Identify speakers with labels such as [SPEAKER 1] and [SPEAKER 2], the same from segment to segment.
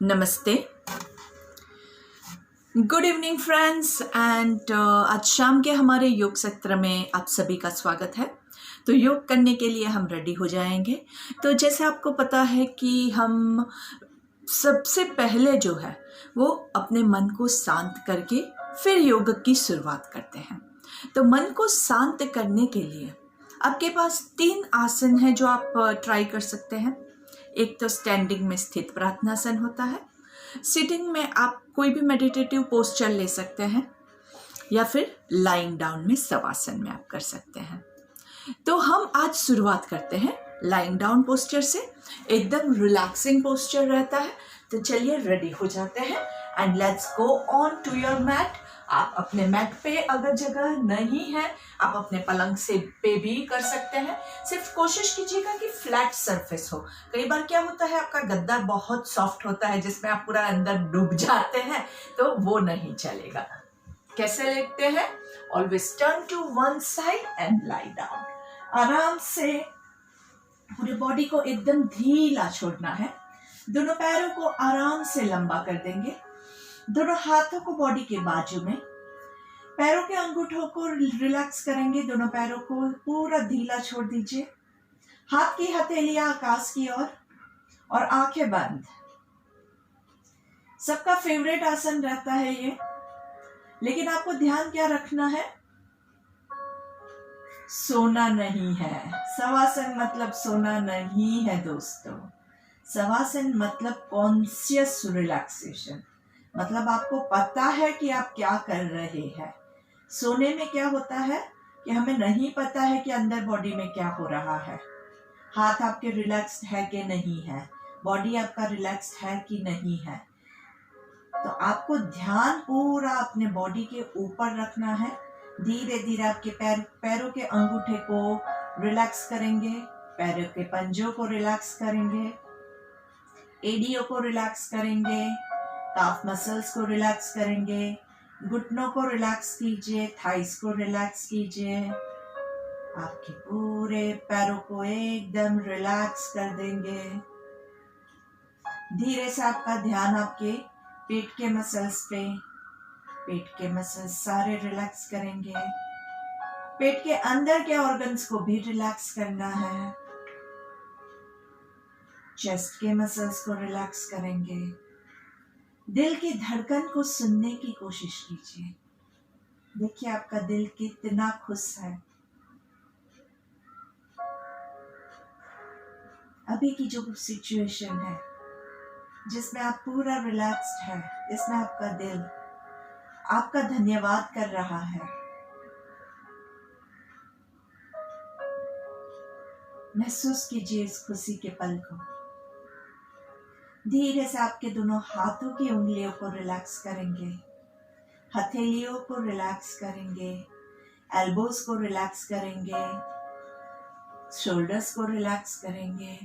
[SPEAKER 1] नमस्ते, good evening friends and आज शाम के हमारे योग सत्र में आप सभी का स्वागत है। तो योग करने के लिए हम रेडी हो जाएंगे। तो जैसे आपको पता है कि हम सबसे पहले जो है वो अपने मन को शांत करके फिर योग की शुरुआत करते हैं। तो मन को शांत करने के लिए आपके पास 3 आसन हैं जो आप ट्राई कर सकते हैं। एक तो स्टैंडिंग में स्थित प्रार्थनासन होता है। सिटिंग में आप कोई भी मेडिटेटिव पोस्चर ले सकते हैं या फिर लाइंग डाउन में शवासन में आप कर सकते हैं। तो हम आज शुरुआत करते हैं लाइंग डाउन पोस्चर से। एकदम रिलैक्सिंग पोस्चर रहता है। तो चलिए रेडी हो जाते हैं and let's go on to your mat. आप अपने मैट पे अगर जगह नहीं है आप अपने पलंग से पे भी कर सकते हैं। सिर्फ कोशिश कीजिएगा कि फ्लैट सरफेस हो। कई बार क्या होता है आपका गद्दा बहुत सॉफ्ट होता है जिसमें आप पूरा अंदर डूब जाते हैं, तो वो नहीं चलेगा। कैसे लेटते हैं? Always turn to one side and lie down. आराम से पूरे बॉडी को एकदम ढीला छोड़ना है। दोनों पैरों को आराम से लंबा कर देंगे। दोनों हाथों को बॉडी के बाजू में, पैरों के अंगूठों को रिलैक्स करेंगे। दोनों पैरों को पूरा ढीला छोड़ दीजिए। हाथ की हथेलियां आकाश की ओर और आंखें बंद। सबका फेवरेट आसन रहता है ये, लेकिन आपको ध्यान क्या रखना है? सोना नहीं है। शवासन मतलब सोना नहीं है दोस्तों। शवासन मतलब कॉन्शियस रिलैक्सेशन। मतलब आपको पता है कि आप क्या कर रहे हैं। सोने में क्या होता है कि हमें नहीं पता है कि अंदर बॉडी में क्या हो रहा है। हाथ आपके रिलैक्स्ड है कि नहीं है, बॉडी आपका रिलैक्स्ड है कि नहीं है। तो आपको ध्यान पूरा अपने बॉडी के ऊपर रखना है। धीरे धीरे आपके पैरों के अंगूठे को रिलैक्स करेंगे, पैरों के पंजों को रिलैक्स करेंगे, एडियो को रिलैक्स करेंगे, काफ मसल्स को रिलैक्स करेंगे, घुटनों को रिलैक्स कीजिए, थाइस को रिलैक्स कीजिए। आपके पूरे पैरों को एकदम रिलैक्स कर देंगे। धीरे से आपका ध्यान आपके पेट के मसल्स पे, पेट के मसल्स सारे रिलैक्स करेंगे। पेट के अंदर के ऑर्गन्स को भी रिलैक्स करना है। चेस्ट के मसल्स को रिलैक्स करेंगे। दिल की धड़कन को सुनने की कोशिश कीजिए। देखिए आपका दिल कितना खुश है। अभी की जो सिचुएशन है जिसमें आप पूरा रिलैक्स्ड है, इसमें आपका दिल आपका धन्यवाद कर रहा है। महसूस कीजिए इस खुशी के पल को। धीरे से आपके दोनों हाथों की उंगलियों को रिलैक्स करेंगे, हथेलियों को रिलैक्स करेंगे, एल्बोज को रिलैक्स करेंगे, शोल्डर्स को रिलैक्स करेंगे।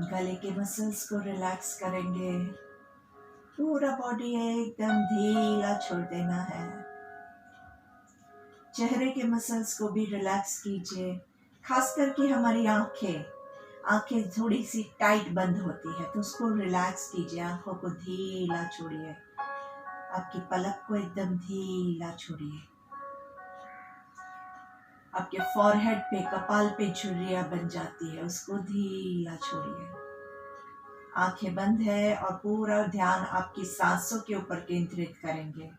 [SPEAKER 1] गले के मसल्स को रिलैक्स करेंगे। पूरा बॉडी एकदम ढीला छोड़ देना है। चेहरे के मसल्स को भी रिलैक्स कीजिए। खास करके हमारी आंखें थोड़ी सी टाइट बंद होती है, तो उसको रिलैक्स कीजिए। आंखों को ढीला छोड़िए। आपकी पलक को एकदम ढीला छोड़िए। आपके फॉरहेड पे, कपाल पे झुर्रियां बन जाती है, उसको ढीला छोड़िए। आंखें बंद है और पूरा ध्यान आपकी सांसों के ऊपर केंद्रित करेंगे।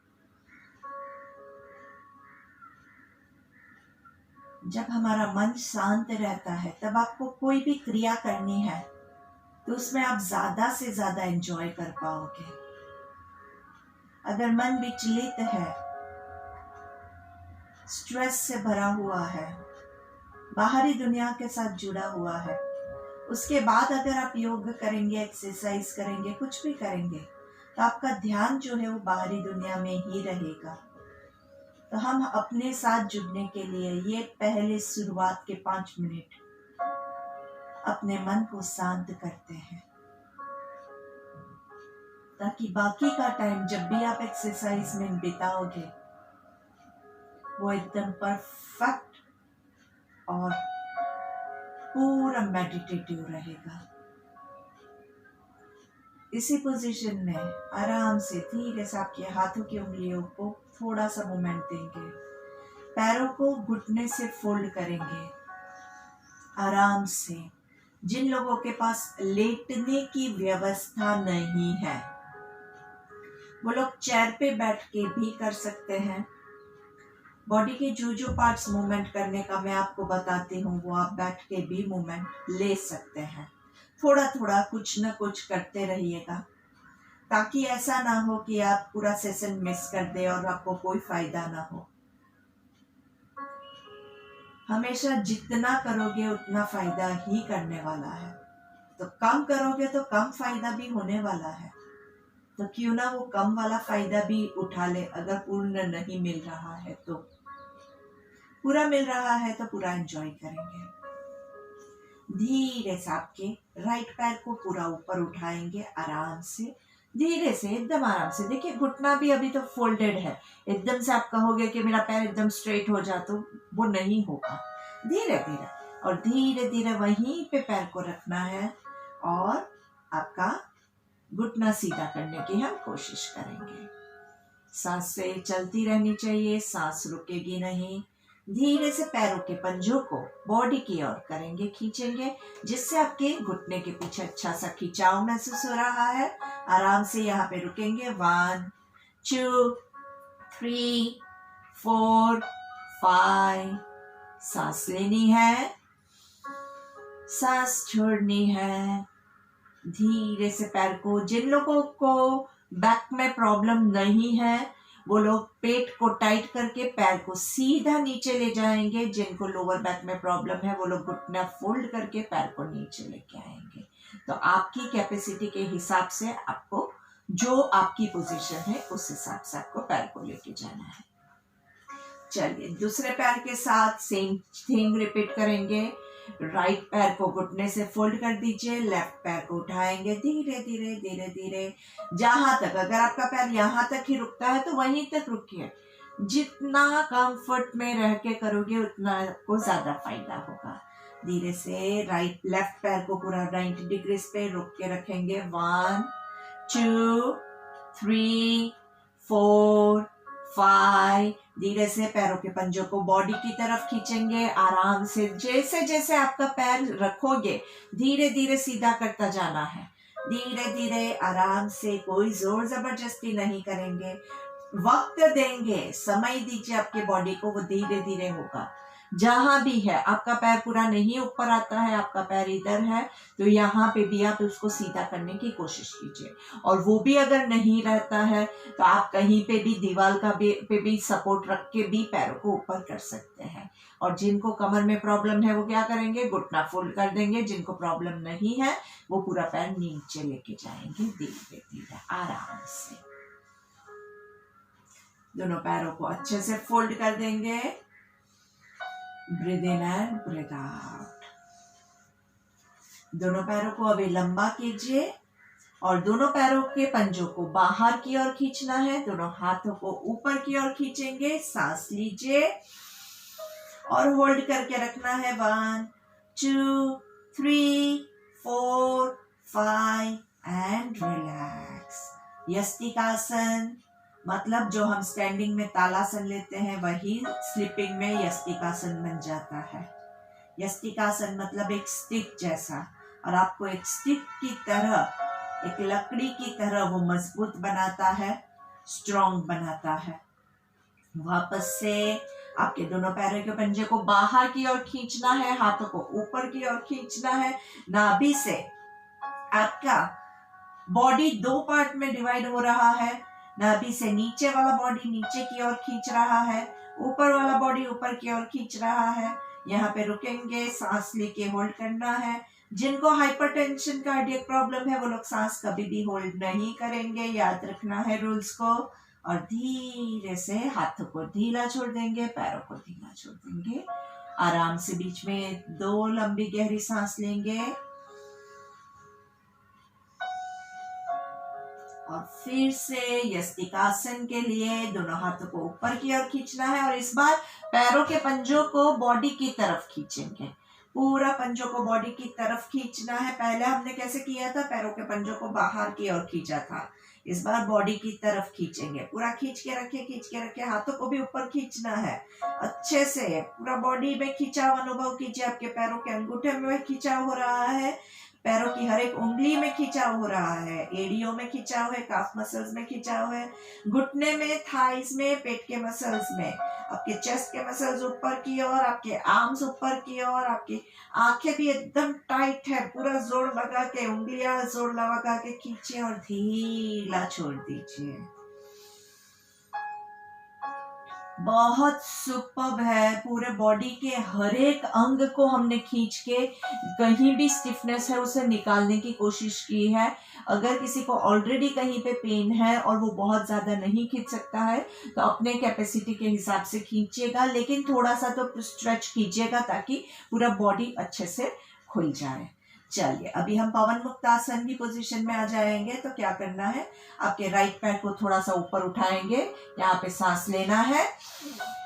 [SPEAKER 1] जब हमारा मन शांत रहता है तब आपको कोई भी क्रिया करनी है तो उसमें आप ज्यादा से ज्यादा एंजॉय कर पाओगे। अगर मन विचलित है, स्ट्रेस से भरा हुआ है, बाहरी दुनिया के साथ जुड़ा हुआ है, उसके बाद अगर आप योग करेंगे, एक्सरसाइज करेंगे, कुछ भी करेंगे, तो आपका ध्यान जो है वो बाहरी दुनिया में ही रहेगा। तो हम अपने साथ जुड़ने के लिए ये पहले शुरुआत के 5 मिनट अपने मन को शांत करते हैं, ताकि बाकी का टाइम जब भी आप एक्सरसाइज में बिताओगे वो एकदम परफेक्ट और पूरा मेडिटेटिव रहेगा। इसी पोजीशन में आराम से धीरे से आपके हाथों की उंगलियों को थोड़ा सा मूवमेंट देंगे, पैरों को घुटने से फोल्ड करेंगे आराम से। जिन लोगों के पास लेटने की व्यवस्था नहीं है वो लोग चेयर पे बैठ के भी कर सकते हैं। बॉडी के जो पार्ट्स मूवमेंट करने का मैं आपको बताती हूँ वो आप बैठ के भी मूवमेंट ले सकते हैं। थोड़ा थोड़ा कुछ न कुछ करते रहिएगा ताकि ऐसा ना हो कि आप पूरा सेशन मिस कर दे और आपको कोई फायदा ना हो। हमेशा जितना करोगे उतना फायदा ही करने वाला है, तो कम करोगे तो कम फायदा भी होने वाला है। तो क्यों ना वो कम वाला फायदा भी उठा ले। अगर पूर्ण नहीं मिल रहा है तो पूरा मिल रहा है तो पूरा एंजॉय करेंगे। धीरे से आपके राइट पैर को पूरा ऊपर उठाएंगे आराम से, धीरे से एकदम आराम से। देखिए घुटना भी अभी तो फोल्डेड है, एकदम से आप कहोगे कि मेरा पैर एकदम स्ट्रेट हो जा, तो वो नहीं होगा। धीरे धीरे और धीरे धीरे वहीं पे पैर को रखना है और आपका घुटना सीधा करने की हम कोशिश करेंगे। सांस से चलती रहनी चाहिए, सांस रुकेगी नहीं। धीरे से पैरों के पंजों को बॉडी की ओर करेंगे, खींचेंगे, जिससे आपके घुटने के पीछे अच्छा सा खिंचाव महसूस हो रहा है। आराम से यहाँ पे रुकेंगे। 1 2 3 4 5। सांस लेनी है, सांस छोड़नी है। धीरे से पैर को, जिन लोगों को बैक में प्रॉब्लम नहीं है वो लोग पेट को टाइट करके पैर को सीधा नीचे ले जाएंगे। जिनको लोअर बैक में प्रॉब्लम है वो लोग घुटना फोल्ड करके पैर को नीचे लेके आएंगे। तो आपकी कैपेसिटी के हिसाब से आपको जो आपकी पोजीशन है उस हिसाब से आपको पैर को लेके जाना है। चलिए दूसरे पैर के साथ सेम थिंग रिपीट करेंगे। राइट पैर को घुटने से फोल्ड कर दीजिए, लेफ्ट पैर को उठाएंगे धीरे धीरे धीरे धीरे, जहां तक, अगर आपका पैर यहां तक ही रुकता है तो वहीं तक रुकिए। जितना कंफर्ट में रह के करोगे उतना आपको ज्यादा फायदा होगा। धीरे से लेफ्ट पैर को पूरा 90 डिग्री पे रुक के रखेंगे। 1 2 3 4 5। धीरे से पैरों के पंजों को बॉडी की तरफ खींचेंगे आराम से। जैसे जैसे आपका पैर रखोगे धीरे धीरे सीधा करता जाना है। धीरे धीरे आराम से, कोई जोर जबरदस्ती नहीं करेंगे। वक्त देंगे, समय दीजिए आपके बॉडी को, वो धीरे धीरे होगा। जहां भी है आपका पैर पूरा नहीं ऊपर आता है, आपका पैर इधर है, तो यहाँ पे भी आप उसको सीधा करने की कोशिश कीजिए। और वो भी अगर नहीं रहता है तो आप कहीं पे भी दीवार पे भी सपोर्ट रख के भी पैरों को ऊपर कर सकते हैं। और जिनको कमर में प्रॉब्लम है वो क्या करेंगे, घुटना फोल्ड कर देंगे। जिनको प्रॉब्लम नहीं है वो पूरा पैर नीचे लेके जाएंगे धीरे धीरे आराम से। दोनों पैरों को अच्छे से फोल्ड कर देंगे। Breathe in and breathe out. दोनों पैरों को अभी लंबा कीजिए और दोनों पैरों के पंजों को बाहर की ओर खींचना है। दोनों हाथों को ऊपर की ओर खींचेंगे। सांस लीजिए और होल्ड करके रखना है। 1 2 3 4 5 एंड रिलैक्स। यस्तिकासन मतलब जो हम स्टैंडिंग में तालासन लेते हैं वही स्लीपिंग में यस्तिकासन बन जाता है। यस्तिकासन मतलब एक स्टिक जैसा, और आपको एक स्टिक की तरह, एक लकड़ी की तरह वो मजबूत बनाता है, स्ट्रॉन्ग बनाता है। वापस से आपके दोनों पैरों के पंजे को बाहर की ओर खींचना है, हाथों को ऊपर की ओर खींचना है। नाभि से आपका बॉडी 2 पार्ट में डिवाइड हो रहा है। नाभि से नीचे वाला बॉडी नीचे की ओर खींच रहा है, ऊपर वाला बॉडी ऊपर की ओर खींच रहा है। यहाँ पे रुकेंगे, सांस लेके होल्ड करना है। जिनको हाइपरटेंशन कार्डियक प्रॉब्लम है वो लोग सांस कभी भी होल्ड नहीं करेंगे, याद रखना है रूल्स को। और धीरे से हाथों को ढीला छोड़ देंगे, पैरों को ढीला छोड़ देंगे। आराम से बीच में 2 लंबी गहरी सांस लेंगे और फिर से यस्तिकासन के लिए दोनों हाथों को ऊपर की ओर खींचना है। और इस बार पैरों के पंजों को बॉडी की तरफ खींचेंगे। पूरा पंजों को बॉडी की तरफ खींचना है। पहले हमने कैसे किया था, पैरों के पंजों को बाहर की ओर खींचा था। इस बार बॉडी की तरफ खींचेंगे, पूरा खींच के रखे, खींच के रखे। हाथों को भी ऊपर खींचना है अच्छे से, पूरा बॉडी में खिंचाव अनुभव कीजिए। आपके पैरों के अंगूठे में खिंचाव हो रहा है, पैरों की हर एक उंगली में खिंचाव हो रहा है, एड़ियों में खिंचाव है, काफ मसल्स में खिंचाव है, घुटने में, थाइस में, पेट के मसल्स में, आपके चेस्ट के मसल्स ऊपर की ओर, आपके आर्म्स ऊपर की ओर, आपकी आंखें भी एकदम टाइट है। पूरा जोर लगा के, उंगलियां जोर लगा के खींचिए और धीरा छोड़ दीजिए। बहुत सुपर्ब है। पूरे बॉडी के हर एक अंग को हमने खींच के, कहीं भी स्टिफनेस है उसे निकालने की कोशिश की है। अगर किसी को ऑलरेडी कहीं पे पेन है और वो बहुत ज़्यादा नहीं खींच सकता है तो अपने कैपेसिटी के हिसाब से खींचिएगा, लेकिन थोड़ा सा तो स्ट्रेच कीजिएगा ताकि पूरा बॉडी अच्छे से खुल जाए। चलिए, अभी हम पवन मुक्त आसन की पोजीशन में आ जाएंगे। तो क्या करना है, आपके राइट पैर को थोड़ा सा ऊपर उठाएंगे, यहाँ पे सांस लेना है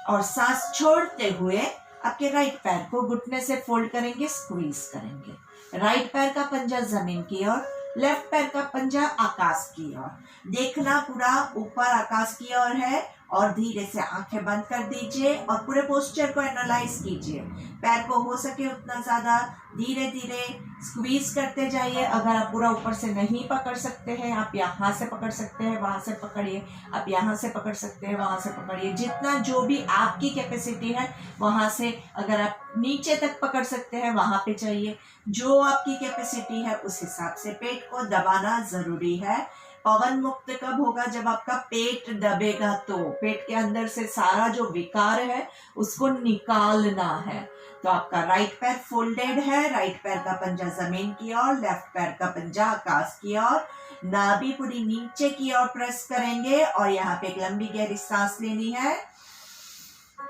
[SPEAKER 1] और सांस छोड़ते हुए आपके राइट पैर को घुटने से फोल्ड करेंगे, स्क्वीज करेंगे। राइट पैर का पंजा जमीन की ओर, लेफ्ट पैर का पंजा आकाश की ओर। देखना पूरा ऊपर आकाश की ओर है और धीरे से आंखें बंद कर दीजिए और पूरे पोस्चर को एनालाइज कीजिए। पैर को हो सके उतना ज्यादा धीरे धीरे स्क्वीज करते जाइए। अगर आप पूरा ऊपर से नहीं पकड़ सकते हैं, आप यहाँ से पकड़ सकते हैं, वहां से पकड़िए, आप यहाँ से पकड़ सकते हैं, वहां से पकड़िए। जितना जो भी आपकी कैपेसिटी है वहां से, अगर आप नीचे तक पकड़ सकते हैं वहां पे चाहिए। जो आपकी कैपेसिटी है उस हिसाब से पेट को दबाना जरूरी है। पवन मुक्त कब होगा, जब आपका पेट दबेगा। तो पेट के अंदर से सारा जो विकार है उसको निकालना है। तो आपका राइट पैर फोल्डेड है, राइट पैर का पंजा जमीन की ओर, लेफ्ट पैर का पंजा आकाश की ओर। नाभि पूरी नीचे की ओर प्रेस करेंगे और यहाँ पे एक लंबी गहरी सांस लेनी है,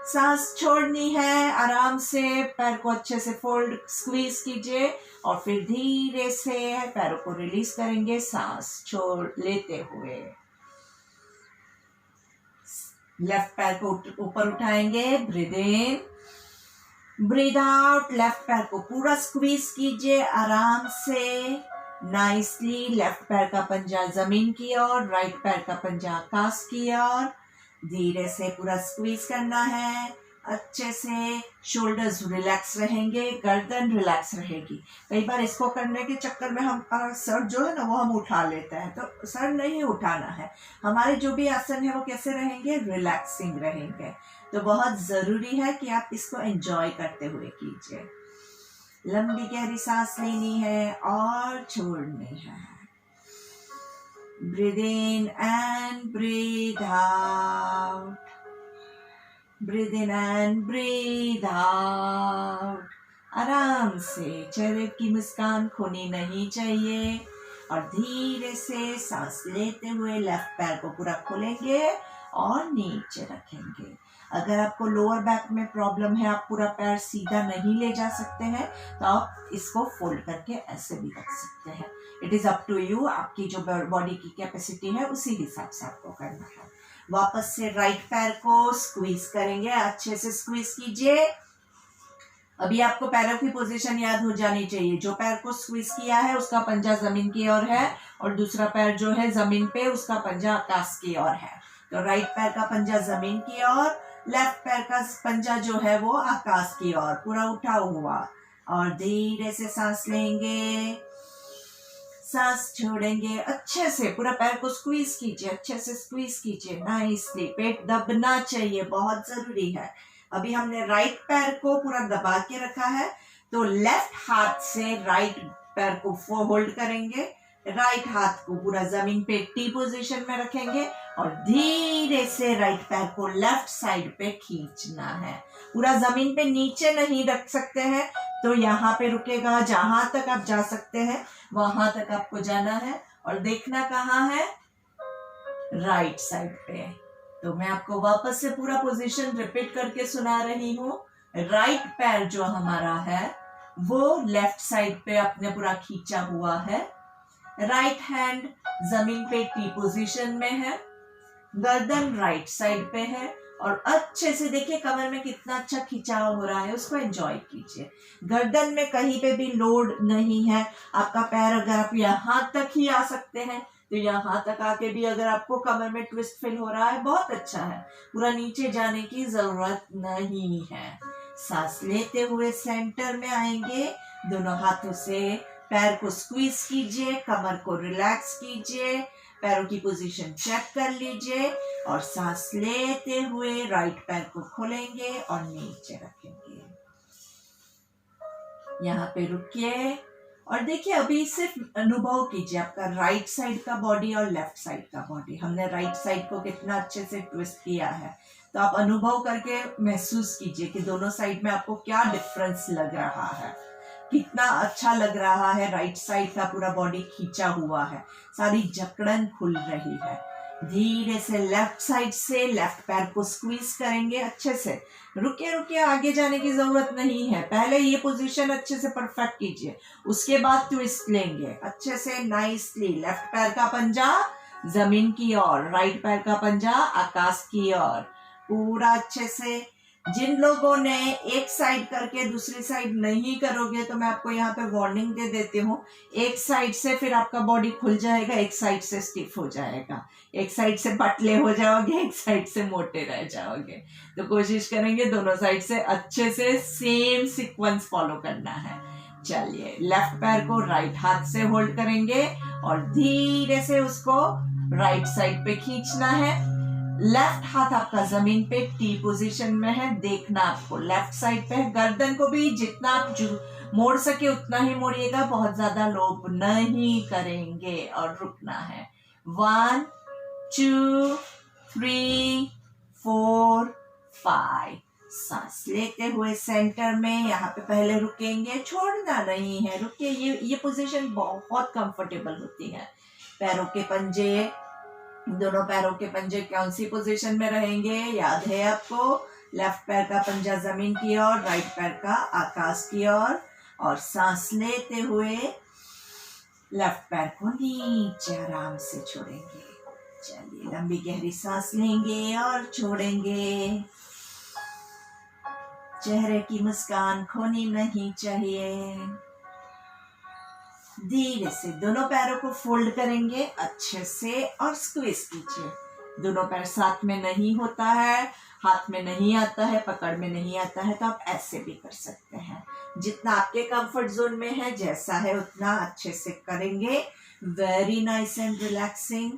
[SPEAKER 1] सांस छोड़नी है। आराम से पैर को अच्छे से फोल्ड, स्क्वीज कीजिए और फिर धीरे से पैरों को रिलीज करेंगे, सांस छोड़ लेते हुए। लेफ्ट पैर को ऊपर उठाएंगे, breathe in, breathe out. Left पैर को पूरा स्क्वीज कीजिए आराम से, नाइसली। लेफ्ट पैर का पंजा जमीन की ओर, राइट पैर का पंजा आकाश की ओर। धीरे से पूरा स्क्वीज करना है अच्छे से। शोल्डर्स रिलैक्स रहेंगे, गर्दन रिलैक्स रहेगी। कई बार इसको करने के चक्कर में हम सर जो है ना वो हम उठा लेते हैं, तो सर नहीं उठाना है। हमारे जो भी आसन है वो कैसे रहेंगे, रिलैक्सिंग रहेंगे। तो बहुत जरूरी है कि आप इसको एंजॉय करते हुए कीजिए। लंबी गहरी सांस लेनी है और छोड़नी है। Breathe in and breathe out. Breathe in and breathe out. आराम से, चेहरे की मुस्कान खोनी नहीं चाहिए। और धीरे से सांस लेते हुए लेफ्ट पैर को पूरा खोलेंगे और नीचे रखेंगे। अगर आपको लोअर बैक में प्रॉब्लम है, आप पूरा पैर सीधा नहीं ले जा सकते हैं, तो आप इसको फोल्ड करके ऐसे भी रख सकते हैं। It is up to you. आपकी जो बॉडी की कैपेसिटी है उसी हिसाब से आपको करना है। वापस से राइट पैर को स्क्वीज करेंगे, अच्छे से स्क्वीज कीजिए। अभी आपको पैरों की पोजीशन याद हो जानी चाहिए। जो पैर को स्क्वीज किया है उसका पंजा जमीन की ओर है और दूसरा पैर जो है जमीन पे, उसका पंजा आकाश की ओर है। तो राइट पैर का पंजा जमीन की ओर, लेफ्ट पैर का पंजा जो है वो आकाश की ओर, पूरा उठा हुआ। और धीरे से सांस लेंगे, सांस छोड़ेंगे। अच्छे से पूरा पैर को स्क्वीज कीजिए, अच्छे से स्क्वीज कीजिए नाइसली। पेट दबना चाहिए, बहुत जरूरी है। अभी हमने राइट पैर को पूरा दबा के रखा है, तो लेफ्ट हाथ से राइट पैर को होल्ड करेंगे, राइट हाथ को पूरा जमीन पे टी पोजीशन में रखेंगे और धीरे से राइट पैर को लेफ्ट साइड पे खींचना है। पूरा जमीन पे नीचे नहीं रख सकते हैं, तो यहाँ पे रुकेगा। जहां तक आप जा सकते हैं वहां तक आपको जाना है और देखना कहाँ है, राइट साइड पे। तो मैं आपको वापस से पूरा पोजीशन रिपीट करके सुना रही हूँ। राइट पैर जो हमारा है वो लेफ्ट साइड पे अपने पूरा खींचा हुआ है, राइट हैंड जमीन पे टी पोजीशन में है, गर्दन राइट साइड पे है और अच्छे से देखिए कमर में कितना अच्छा खिंचाव हो रहा है, उसको एंजॉय कीजिए। गर्दन में कहीं पे भी लोड नहीं है। आपका पैर अगर आप यहाँ तक ही आ सकते हैं तो यहाँ तक आके भी अगर आपको कमर में ट्विस्ट फील हो रहा है, बहुत अच्छा है। पूरा नीचे जाने की जरूरत नहीं है। सांस लेते हुए सेंटर में आएंगे, दोनों हाथों से पैर को स्क्वीज कीजिए, कमर को रिलैक्स कीजिए, पैरों की पोजीशन चेक कर लीजिए और सांस लेते हुए राइट पैर को खोलेंगे और नीचे रखेंगे। यहाँ पे रुकिए और देखिए अभी सिर्फ अनुभव कीजिए आपका राइट साइड का बॉडी और लेफ्ट साइड का बॉडी। हमने राइट साइड को कितना अच्छे से ट्विस्ट किया है, तो आप अनुभव करके महसूस कीजिए कि दोनों साइड में आपको क्या डिफरेंस लग रहा है, कितना अच्छा लग रहा है। राइट साइड का पूरा बॉडी खींचा हुआ है, सारी जकड़न खुल रही है। धीरे से लेफ्ट साइड से लेफ्ट पैर को स्क्वीज करेंगे अच्छे से। रुकिए रुकिए, आगे जाने की जरूरत नहीं है, पहले ये पोजीशन अच्छे से परफेक्ट कीजिए, उसके बाद ट्विस्ट लेंगे अच्छे से नाइसली। लेफ्ट पैर का पंजा जमीन की ओर, राइट पैर का पंजा आकाश की ओर, पूरा अच्छे से। जिन लोगों ने एक साइड करके दूसरी साइड नहीं करोगे तो मैं आपको यहाँ पे वार्निंग दे देती हूँ, एक साइड से फिर आपका बॉडी खुल जाएगा, एक साइड से स्टिफ हो जाएगा, एक साइड से पतले हो जाओगे, एक साइड से मोटे रह जाओगे। तो कोशिश करेंगे दोनों साइड से अच्छे से सेम सीक्वेंस फॉलो करना है। चलिए, लेफ्ट पैर को राइट हाथ से होल्ड करेंगे और धीरे से उसको राइट साइड पे खींचना है। लेफ्ट हाथ आपका जमीन पे टी पोजीशन में है, देखना आपको लेफ्ट साइड पे है। गर्दन को भी जितना आप मोड़ सके उतना ही मोड़िएगा, बहुत ज्यादा लोब नहीं करेंगे और रुकना है। 1 2 3 4 5। सांस लेते हुए सेंटर में यहाँ पे पहले रुकेंगे, छोड़ना नहीं है, रुकिए। ये पोजीशन बहुत कंफर्टेबल होती है। पैरों के पंजे, दोनों पैरों के पंजे कौन सी पोजीशन में रहेंगे याद है आपको? लेफ्ट पैर का पंजा जमीन की ओर, राइट पैर का आकाश की ओर। और सांस लेते हुए लेफ्ट पैर को नीचे आराम से छोड़ेंगे। चलिए, लंबी गहरी सांस लेंगे और छोड़ेंगे। चेहरे की मुस्कान खोनी नहीं चाहिए। धीरे से दोनों पैरों को फोल्ड करेंगे अच्छे से और स्क्वीज कीजिए। दोनों पैर साथ में नहीं होता है, हाथ में नहीं आता है, पकड़ में नहीं आता है, तो आप ऐसे भी कर सकते हैं। जितना आपके कंफर्ट जोन में है, जैसा है उतना अच्छे से करेंगे। Very nice and relaxing.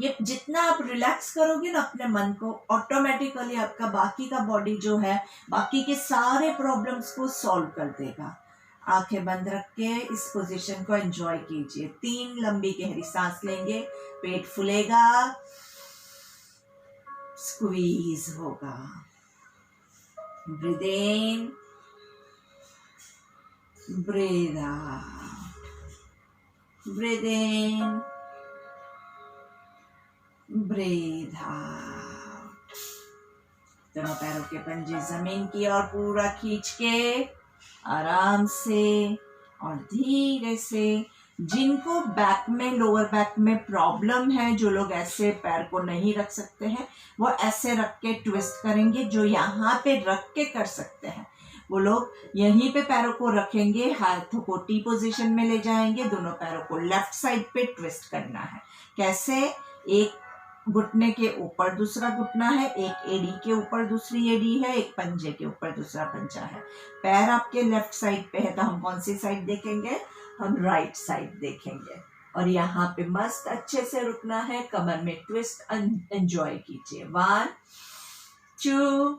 [SPEAKER 1] ये जितना आप रिलैक्स करोगे ना अपने मन को, ऑटोमेटिकली आपका बाकी का बॉडी जो है बाकी के सारे प्रॉब्लम्स को सॉल्व कर देगा। आंखें बंद रख के इस पोजीशन को एंजॉय कीजिए। 3 लंबी गहरी सांस लेंगे, पेट फूलेगा, स्क्वीज होगा। Breathe in, breathe out, breathe in, breathe out. दोनों पैरों के पंजे जमीन की ओर पूरा खींच के आराम से और धीरे से। जिनको बैक में, लोअर बैक में प्रॉब्लम है, जो लोग ऐसे पैर को नहीं रख सकते हैं, वो ऐसे रख के ट्विस्ट करेंगे। जो यहाँ पे रख के कर सकते हैं वो लोग यहीं पे पैरों को रखेंगे, हाथों को टी पोजीशन में ले जाएंगे, दोनों पैरों को लेफ्ट साइड पे ट्विस्ट करना है। कैसे? एक घुटने के ऊपर दूसरा घुटना है, एक एड़ी के ऊपर दूसरी एड़ी है, एक पंजे के ऊपर दूसरा पंजा है। पैर आपके लेफ्ट साइड पे है तो हम कौन सी साइड देखेंगे? हम राइट साइड देखेंगे। और यहाँ पे मस्त अच्छे से रुकना है, कमर में ट्विस्ट एंजॉय कीजिए। 1 2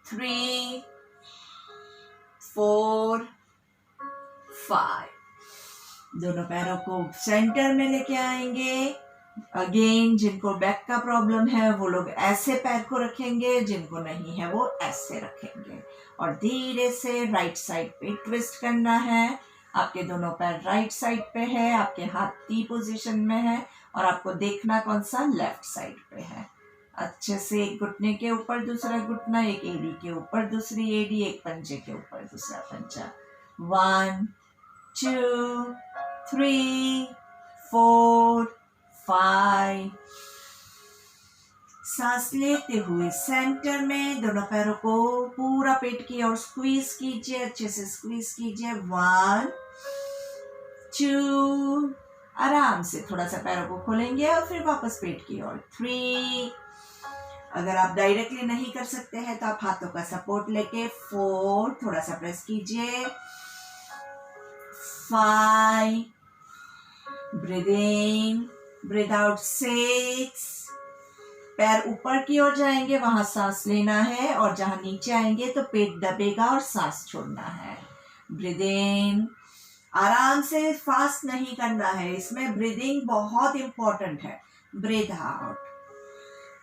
[SPEAKER 1] 3 4 5। दोनों पैरों को सेंटर में लेके आएंगे। अगेन, जिनको बैक का प्रॉब्लम है वो लोग ऐसे पैर को रखेंगे, जिनको नहीं है वो ऐसे रखेंगे। और धीरे से राइट साइड पे ट्विस्ट करना है। आपके दोनों पैर राइट साइड पे है, आपके हाथ टी पोजीशन में है और आपको देखना कौन सा? लेफ्ट साइड पे है। अच्छे से एक घुटने के ऊपर दूसरा घुटना, एक एड़ी के ऊपर दूसरी एड़ी, एक पंजे के ऊपर दूसरा पंजा। 1 2 3 4 5। सांस लेते हुए सेंटर में दोनों पैरों को पूरा पेट की ओर स्क्वीज कीजिए, अच्छे से स्क्वीज कीजिए। 1 2, आराम से थोड़ा सा पैरों को खोलेंगे और फिर वापस पेट की ओर। 3, अगर आप डायरेक्टली नहीं कर सकते हैं तो आप हाथों का सपोर्ट लेके 4, थोड़ा सा प्रेस कीजिए। 5, ब्रीथ इन, ब्रीथ आउट। 6, पैर ऊपर की ओर जाएंगे, वहां सांस लेना है, और जहां नीचे आएंगे तो पेट दबेगा और सांस छोड़ना है। ब्रीथ इन, आराम से, फास्ट नहीं करना है, इसमें ब्रीदिंग बहुत इंपॉर्टेंट है। Breathe out,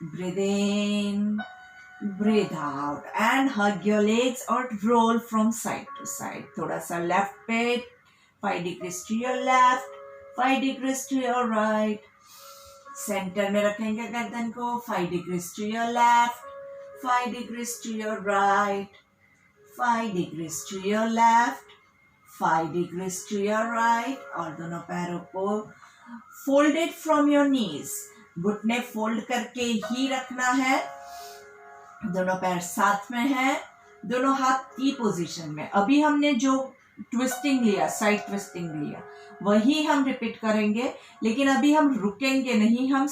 [SPEAKER 1] breathe in, breathe out, and hug your legs और roll from side to side. थोड़ा सा लेफ्ट पेट, 5 degrees to your left, 5 degrees to your right. Centre में रखेंगे गर्दन को, 5 degrees to your left, 5 degrees to your right, 5 degrees to your left, 5 degrees to your right. और दोनों पैरों को फोल्डेड फ्रॉम योर नीज, घुटने फोल्ड करके ही रखना है। दोनों पैर साथ में हैं, दोनों हाथ टी पोजीशन में। अभी हमने जो ट्विस्टिंग लिया, साइड ट्विस्टिंग लिया, वही हम रिपीट करेंगे, लेकिन अभी हम रुकेंगे नहीं, हम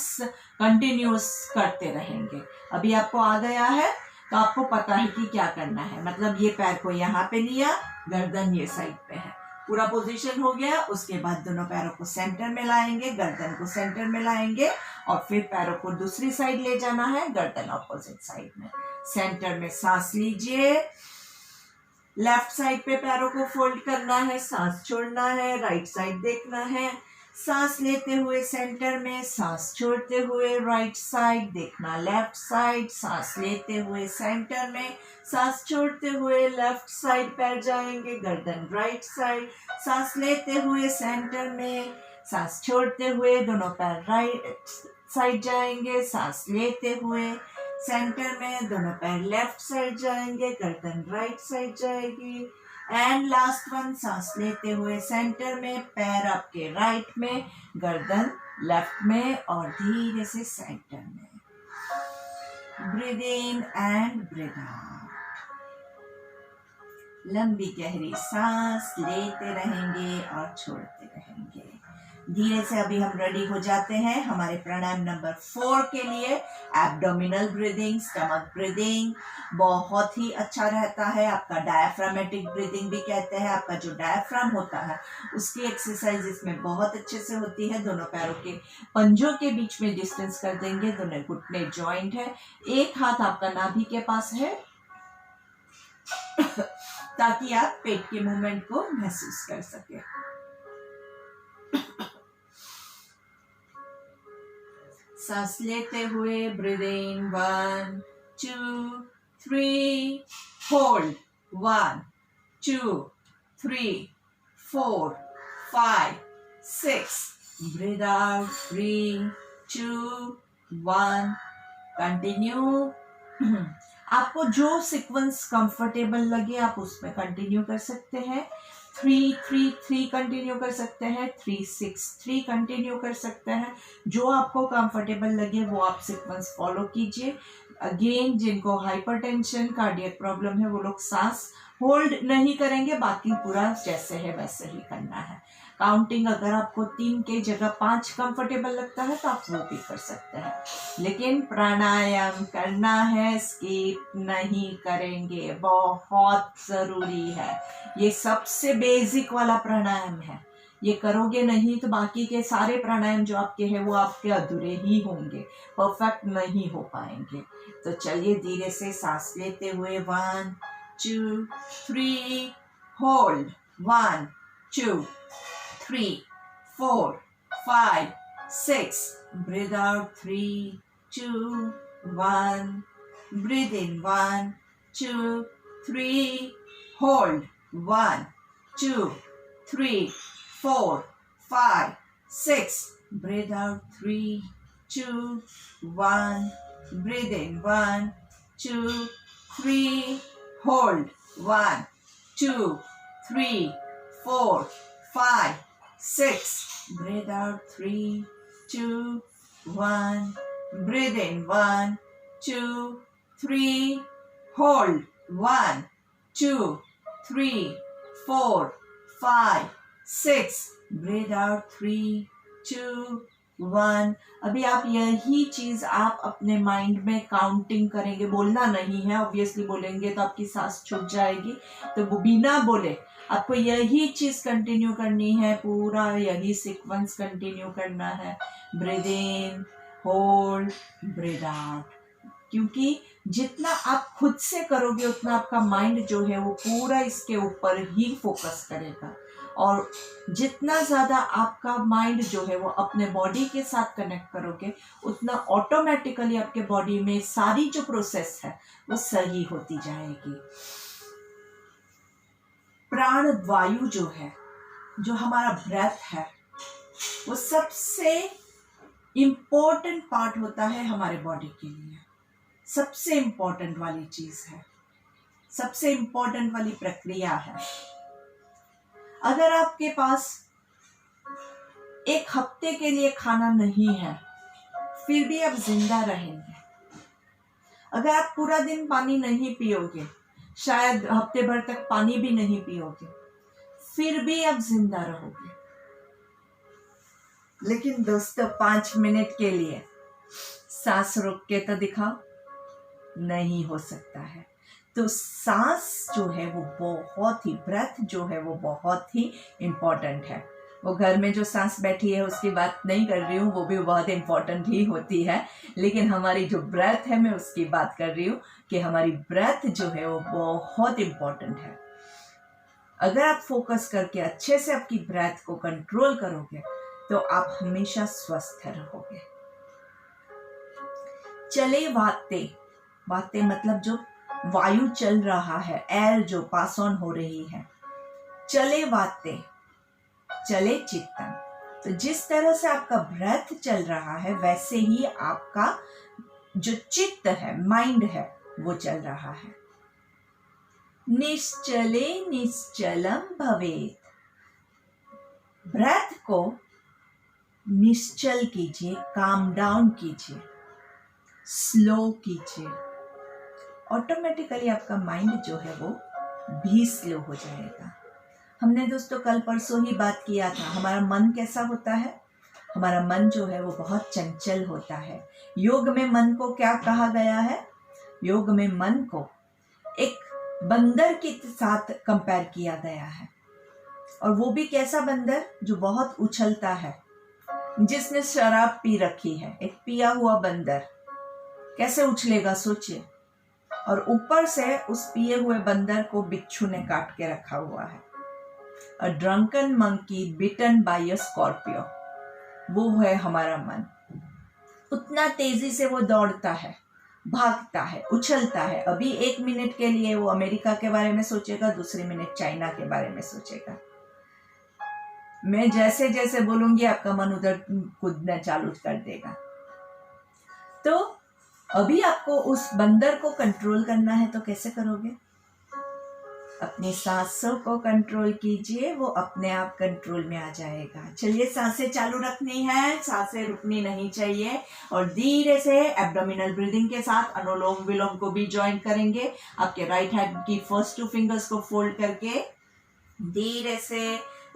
[SPEAKER 1] कंटिन्यूस करते रहेंगे। अभी आपको आ गया है तो आपको पता है कि क्या करना है। मतलब ये पैर को यहाँ पे लिया, गर्दन ये साइड पे है, पूरा पोजीशन हो गया। उसके बाद दोनों पैरों को सेंटर में लाएंगे, गर्दन को सेंटर में लाएंगे, और फिर पैरों को दूसरी साइड ले जाना है, गर्दन ऑपोजिट साइड में। सेंटर में सांस लीजिए, लेफ्ट साइड पे पैरों को फोल्ड करना है, सांस छोड़ना है, राइट साइड देखना है। सांस लेते हुए सेंटर में, सांस छोड़ते हुए राइट साइड देखना, लेफ्ट साइड। सांस लेते हुए सेंटर में, सांस छोड़ते हुए लेफ्ट साइड पैर जाएंगे, गर्दन राइट साइड। सांस लेते हुए सेंटर में, सांस छोड़ते हुए दोनों पैर राइट साइड जाएंगे, सांस लेते हुए सेंटर में दोनों पैर लेफ्ट साइड जाएंगे, गर्दन राइट साइड जाएगी। एंड लास्ट वन, सांस लेते हुए सेंटर में, पैर आपके राइट में, गर्दन लेफ्ट में, और धीरे से सेंटर में। Breathe in and breathe out. लंबी गहरी सांस लेते रहेंगे और छोड़ते रहेंगे। धीरे से अभी हम रेडी हो जाते हैं हमारे प्राणायाम नंबर 4 के लिए। एब्डोमिनल ब्रीदिंग, स्टमक ब्रीदिंग बहुत ही अच्छा रहता है। आपका डायफ्रामेटिक ब्रीदिंग भी कहते हैं। आपका जो डायफ्राम होता है उसकी एक्सरसाइज इसमें बहुत अच्छे से होती है। दोनों पैरों के पंजों के बीच में डिस्टेंस कर देंगे, दोनों घुटने जॉइंट है, एक हाथ आपका नाभि के पास है ताकि आप पेट के मूवमेंट को महसूस कर सके। सांस लेते हुए ब्रीथ इन, 1 2 3, होल्ड 1 2 3 4 5 6, ब्रीथ आउट 3 2 1, कंटिन्यू। आपको जो सीक्वेंस कंफर्टेबल लगे आप उसमें कंटिन्यू कर सकते हैं। 3 3 3 कंटिन्यू कर सकते हैं, 3 6 3 कंटिन्यू कर सकते हैं। जो आपको कंफर्टेबल लगे वो आप सीक्वेंस फॉलो कीजिए। अगेन, जिनको हाइपरटेंशन, कार्डियक प्रॉब्लम है, वो लोग सांस होल्ड नहीं करेंगे, बाकी पूरा जैसे है वैसे ही करना है। काउंटिंग अगर आपको 3 के जगह 5 कंफर्टेबल लगता है तो आप वो भी कर सकते हैं, लेकिन प्राणायाम करना है, स्किप नहीं करेंगे, बहुत जरूरी है। ये सबसे बेसिक वाला प्राणायाम है, ये करोगे नहीं तो बाकी के सारे प्राणायाम जो आपके हैं वो आपके अधूरे ही होंगे, परफेक्ट नहीं हो पाएंगे। तो चलिए धीरे से सांस लेते हुए 1 2 3, hold 1 2 3 4 5 6, breathe out 3 2 1, breathe in 1 2 3, hold 1 2 3 4 5 6, breathe out 3 2 1, breathe in 1 2 3, hold 1 2 3 4 5 6, breathe out 3 2 1, breathe in 1 2, 3, hold, 1, 2, 3, 4, 5, 6, breathe out, 3, 2, 1। अभी आप यही चीज आप अपने माइंड में काउंटिंग करेंगे, बोलना नहीं है, ऑब्वियसली बोलेंगे तो आपकी सांस छूट जाएगी, तो वो बिना बोले आपको यही चीज कंटिन्यू करनी है, पूरा यही सीक्वेंस कंटिन्यू करना है। Breathe in, hold, breathe out. क्योंकि जितना आप खुद से करोगे उतना आपका माइंड जो है वो पूरा इसके ऊपर ही फोकस करेगा, और जितना ज्यादा आपका माइंड जो है वो अपने बॉडी के साथ कनेक्ट करोगे उतना ऑटोमेटिकली आपके बॉडी में सारी जो प्रोसेस है वो सही होती जाएगी। प्राण वायु जो है, जो हमारा ब्रेथ है, वो सबसे इम्पोर्टेंट पार्ट होता है हमारे बॉडी के लिए। सबसे इम्पोर्टेंट वाली चीज है, सबसे इम्पोर्टेंट वाली प्रक्रिया है। अगर आपके पास एक हफ्ते के लिए खाना नहीं है फिर भी आप जिंदा रहेंगे। अगर आप पूरा दिन पानी नहीं पियोगे, शायद हफ्ते भर तक पानी भी नहीं पियोगे, फिर भी आप जिंदा रहोगे। लेकिन दोस्तों 5 मिनट के लिए सांस रोक के तो दिखाओ, नहीं हो सकता है। तो सांस जो है वो बहुत ही, ब्रेथ जो है वो बहुत ही इम्पोर्टेंट है। वो घर में जो सांस बैठी है उसकी बात नहीं कर रही हूँ, वो भी बहुत इम्पोर्टेंट ही होती है, लेकिन हमारी जो ब्रेथ है मैं उसकी बात कर रही हूँ कि हमारी ब्रेथ जो है वो बहुत इम्पोर्टेंट है। अगर आप फोकस करके अच्छे से आपकी ब्रेथ को कंट्रोल करोगे तो आप हमेशा स्वस्थ रहोगे। चले वाते, वाते मतलब जो वायु चल रहा है, एयर जो पास ऑन हो रही है। चले वाते, चले चित्तन। तो जिस तरह से आपका ब्रेथ चल रहा है वैसे ही आपका जो चित्त है, माइंड है, वो चल रहा है। निश्चले निश्चलम भवेत्। ब्रेथ को निश्चल कीजिए, काम डाउन कीजिए, स्लो कीजिए। ऑटोमेटिकली आपका माइंड जो है वो भी स्लो हो जाएगा। हमने दोस्तों कल परसों ही बात किया था, हमारा मन कैसा होता है। हमारा मन जो है वो बहुत चंचल होता है। योग में मन को क्या कहा गया है? योग में मन को एक बंदर के साथ कंपेयर किया गया है, और वो भी कैसा बंदर? जो बहुत उछलता है, जिसने शराब पी रखी है। एक पिया हुआ बंदर कैसे उछलेगा सोचिए। और ऊपर से उस पिए हुए बंदर को बिच्छू ने काट के रखा हुआ है। अ ड्रंकन मंकी बिटन बाय अ स्कॉर्पियो, वो है हमारा मन। उतना तेजी से वो दौड़ता है, भागता है, उछलता है। अभी 1 मिनट के लिए वो अमेरिका के बारे में सोचेगा, दूसरी मिनट चाइना के बारे में सोचेगा। मैं जैसे जैसे बोलूंगी आपका मन उधर कूदना चालू कर देगा। तो अभी आपको उस बंदर को कंट्रोल करना है, तो कैसे करोगे? अपनी सांसों को कंट्रोल कीजिए, वो अपने आप कंट्रोल में आ जाएगा। चलिए सांसें चालू रखनी है, सांसें रुकनी नहीं चाहिए, और धीरे से एब्डोमिनल ब्रीदिंग के साथ अनुलोम विलोम को भी ज्वाइन करेंगे। आपके राइट हैंड की फर्स्ट 2 फिंगर्स को फोल्ड करके धीरे से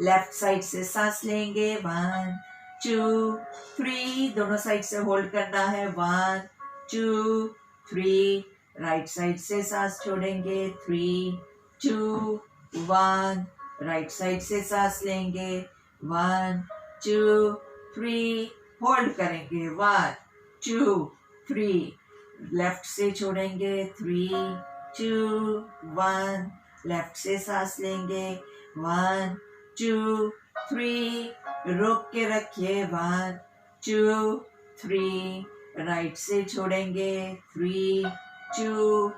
[SPEAKER 1] लेफ्ट साइड से सांस लेंगे। 1 2 3, दोनों साइड से होल्ड करना है। 1 2 3, राइट साइड से सांस छोड़ेंगे। 3 2 1, राइट साइड से सांस लेंगे। 1 2 3, होल्ड करेंगे। 1 2 3, लेफ्ट से छोड़ेंगे। 3 2 1, लेफ्ट से सांस लेंगे। 1 2 3, रोक के रखिए। 1 2 3, राइट से छोड़ेंगे। 3 2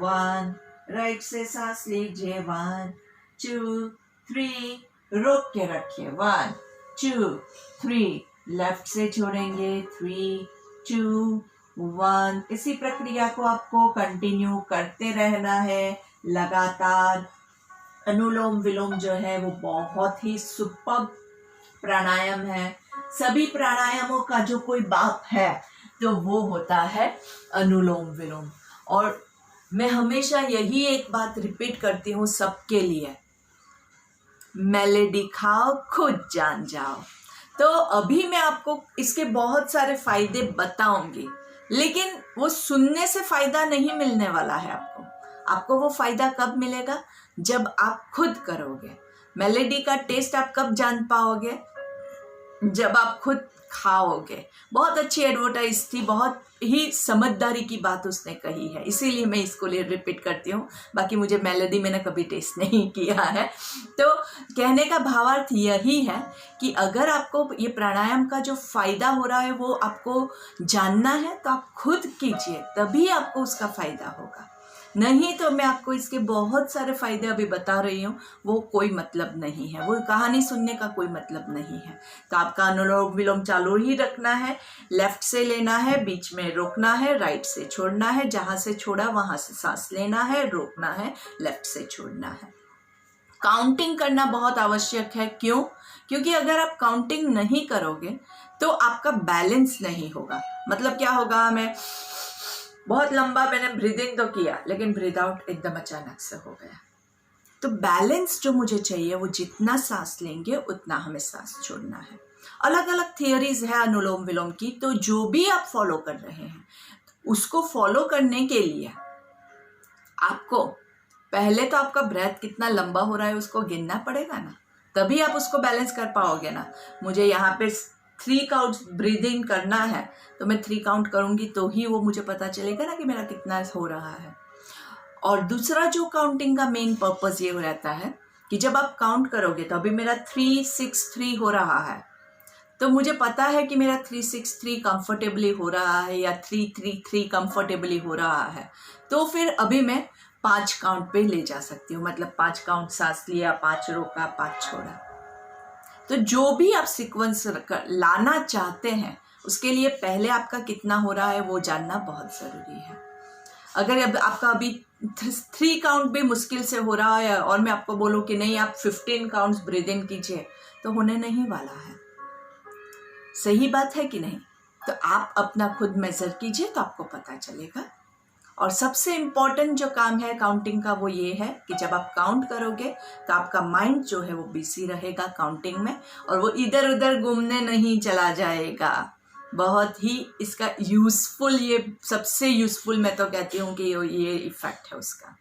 [SPEAKER 1] 1, राइट से सांस लीजिए। 1 2 3, रोक के रखिए। 1 2 3, लेफ्ट से छोड़ेंगे। 3 2 1। इसी प्रक्रिया को आपको कंटिन्यू करते रहना है लगातार। अनुलोम विलोम जो है वो बहुत ही सुपर प्राणायाम है। सभी प्राणायामों का जो कोई बाप है तो वो होता है अनुलोम विलोम। और मैं हमेशा यही एक बात रिपीट करती हूँ सबके लिए, मेलेडी खाओ खुद जान जाओ। तो अभी मैं आपको इसके बहुत सारे फायदे बताऊंगी, लेकिन वो सुनने से फायदा नहीं मिलने वाला है आपको। आपको वो फायदा कब मिलेगा? जब आप खुद करोगे। मेलेडी का टेस्ट आप कब जान पाओगे? जब आप खुद खाओगे। बहुत अच्छी एडवर्टाइज थी, बहुत ही समझदारी की बात उसने कही है, इसीलिए मैं इसको लिए रिपीट करती हूँ। बाकी मुझे मेलेडी मैंने कभी टेस्ट नहीं किया है। तो कहने का भावार्थ यही है कि अगर आपको ये प्राणायाम का जो फायदा हो रहा है वो आपको जानना है तो आप खुद कीजिए, तभी आपको उसका फायदा होगा। नहीं तो मैं आपको इसके बहुत सारे फायदे अभी बता रही हूँ, वो कोई मतलब नहीं है, वो कहानी सुनने का कोई मतलब नहीं है। तो आपका अनुलोम विलोम चालू ही रखना है। लेफ्ट से लेना है, बीच में रोकना है, राइट से छोड़ना है, जहाँ से छोड़ा वहाँ से सांस लेना है, रोकना है, लेफ्ट से छोड़ना है। काउंटिंग करना बहुत आवश्यक है। क्यों? क्योंकि अगर आप काउंटिंग नहीं करोगे तो आपका बैलेंस नहीं होगा। मतलब क्या होगा, मैं बहुत लंबा मैंने ब्रीद इन तो किया लेकिन ब्रीद आउट एकदम अचानक से हो गया। तो बैलेंस जो मुझे चाहिए वो जितना सांस लेंगे उतना हमें सांस छोड़ना है। अलग अलग थियरीज है अनुलोम विलोम की, तो जो भी आप फॉलो कर रहे हैं उसको फॉलो करने के लिए आपको पहले तो आपका ब्रेथ कितना लंबा हो रहा है उसको गिनना पड़ेगा ना, तभी आप उसको बैलेंस कर पाओगे ना। मुझे यहाँ पे 3 काउंट ब्रीदिंग करना है तो मैं 3 काउंट करूँगी तो ही वो मुझे पता चलेगा ना कि मेरा कितना हो रहा है। और दूसरा जो काउंटिंग का मेन पर्पस ये रहता है कि जब आप काउंट करोगे तो अभी मेरा 363 हो रहा है, तो मुझे पता है कि मेरा 363 कंफर्टेबली हो रहा है या 333 कंफर्टेबली हो रहा है, तो फिर अभी मैं 5 काउंट पे ले जा सकती हूँ। मतलब 5 काउंट सांस लिया, 5 रोका, 5 छोड़ा। तो जो भी आप सीक्वेंस लाना चाहते हैं उसके लिए पहले आपका कितना हो रहा है वो जानना बहुत ज़रूरी है। अगर अब आपका अभी 3 काउंट भी मुश्किल से हो रहा है और मैं आपको बोलूँ कि नहीं आप 15 काउंट्स ब्रीद इन कीजिए, तो होने नहीं वाला है। सही बात है कि नहीं? तो आप अपना खुद मेजर कीजिए तो आपको पता चलेगा। और सबसे इम्पॉर्टेंट जो काम है काउंटिंग का वो ये है कि जब आप काउंट करोगे तो आपका माइंड जो है वो बिजी रहेगा काउंटिंग में, और वो इधर उधर घूमने नहीं चला जाएगा। बहुत ही इसका यूज़फुल, ये सबसे यूज़फुल मैं तो कहती हूँ कि ये इफ़ेक्ट है उसका।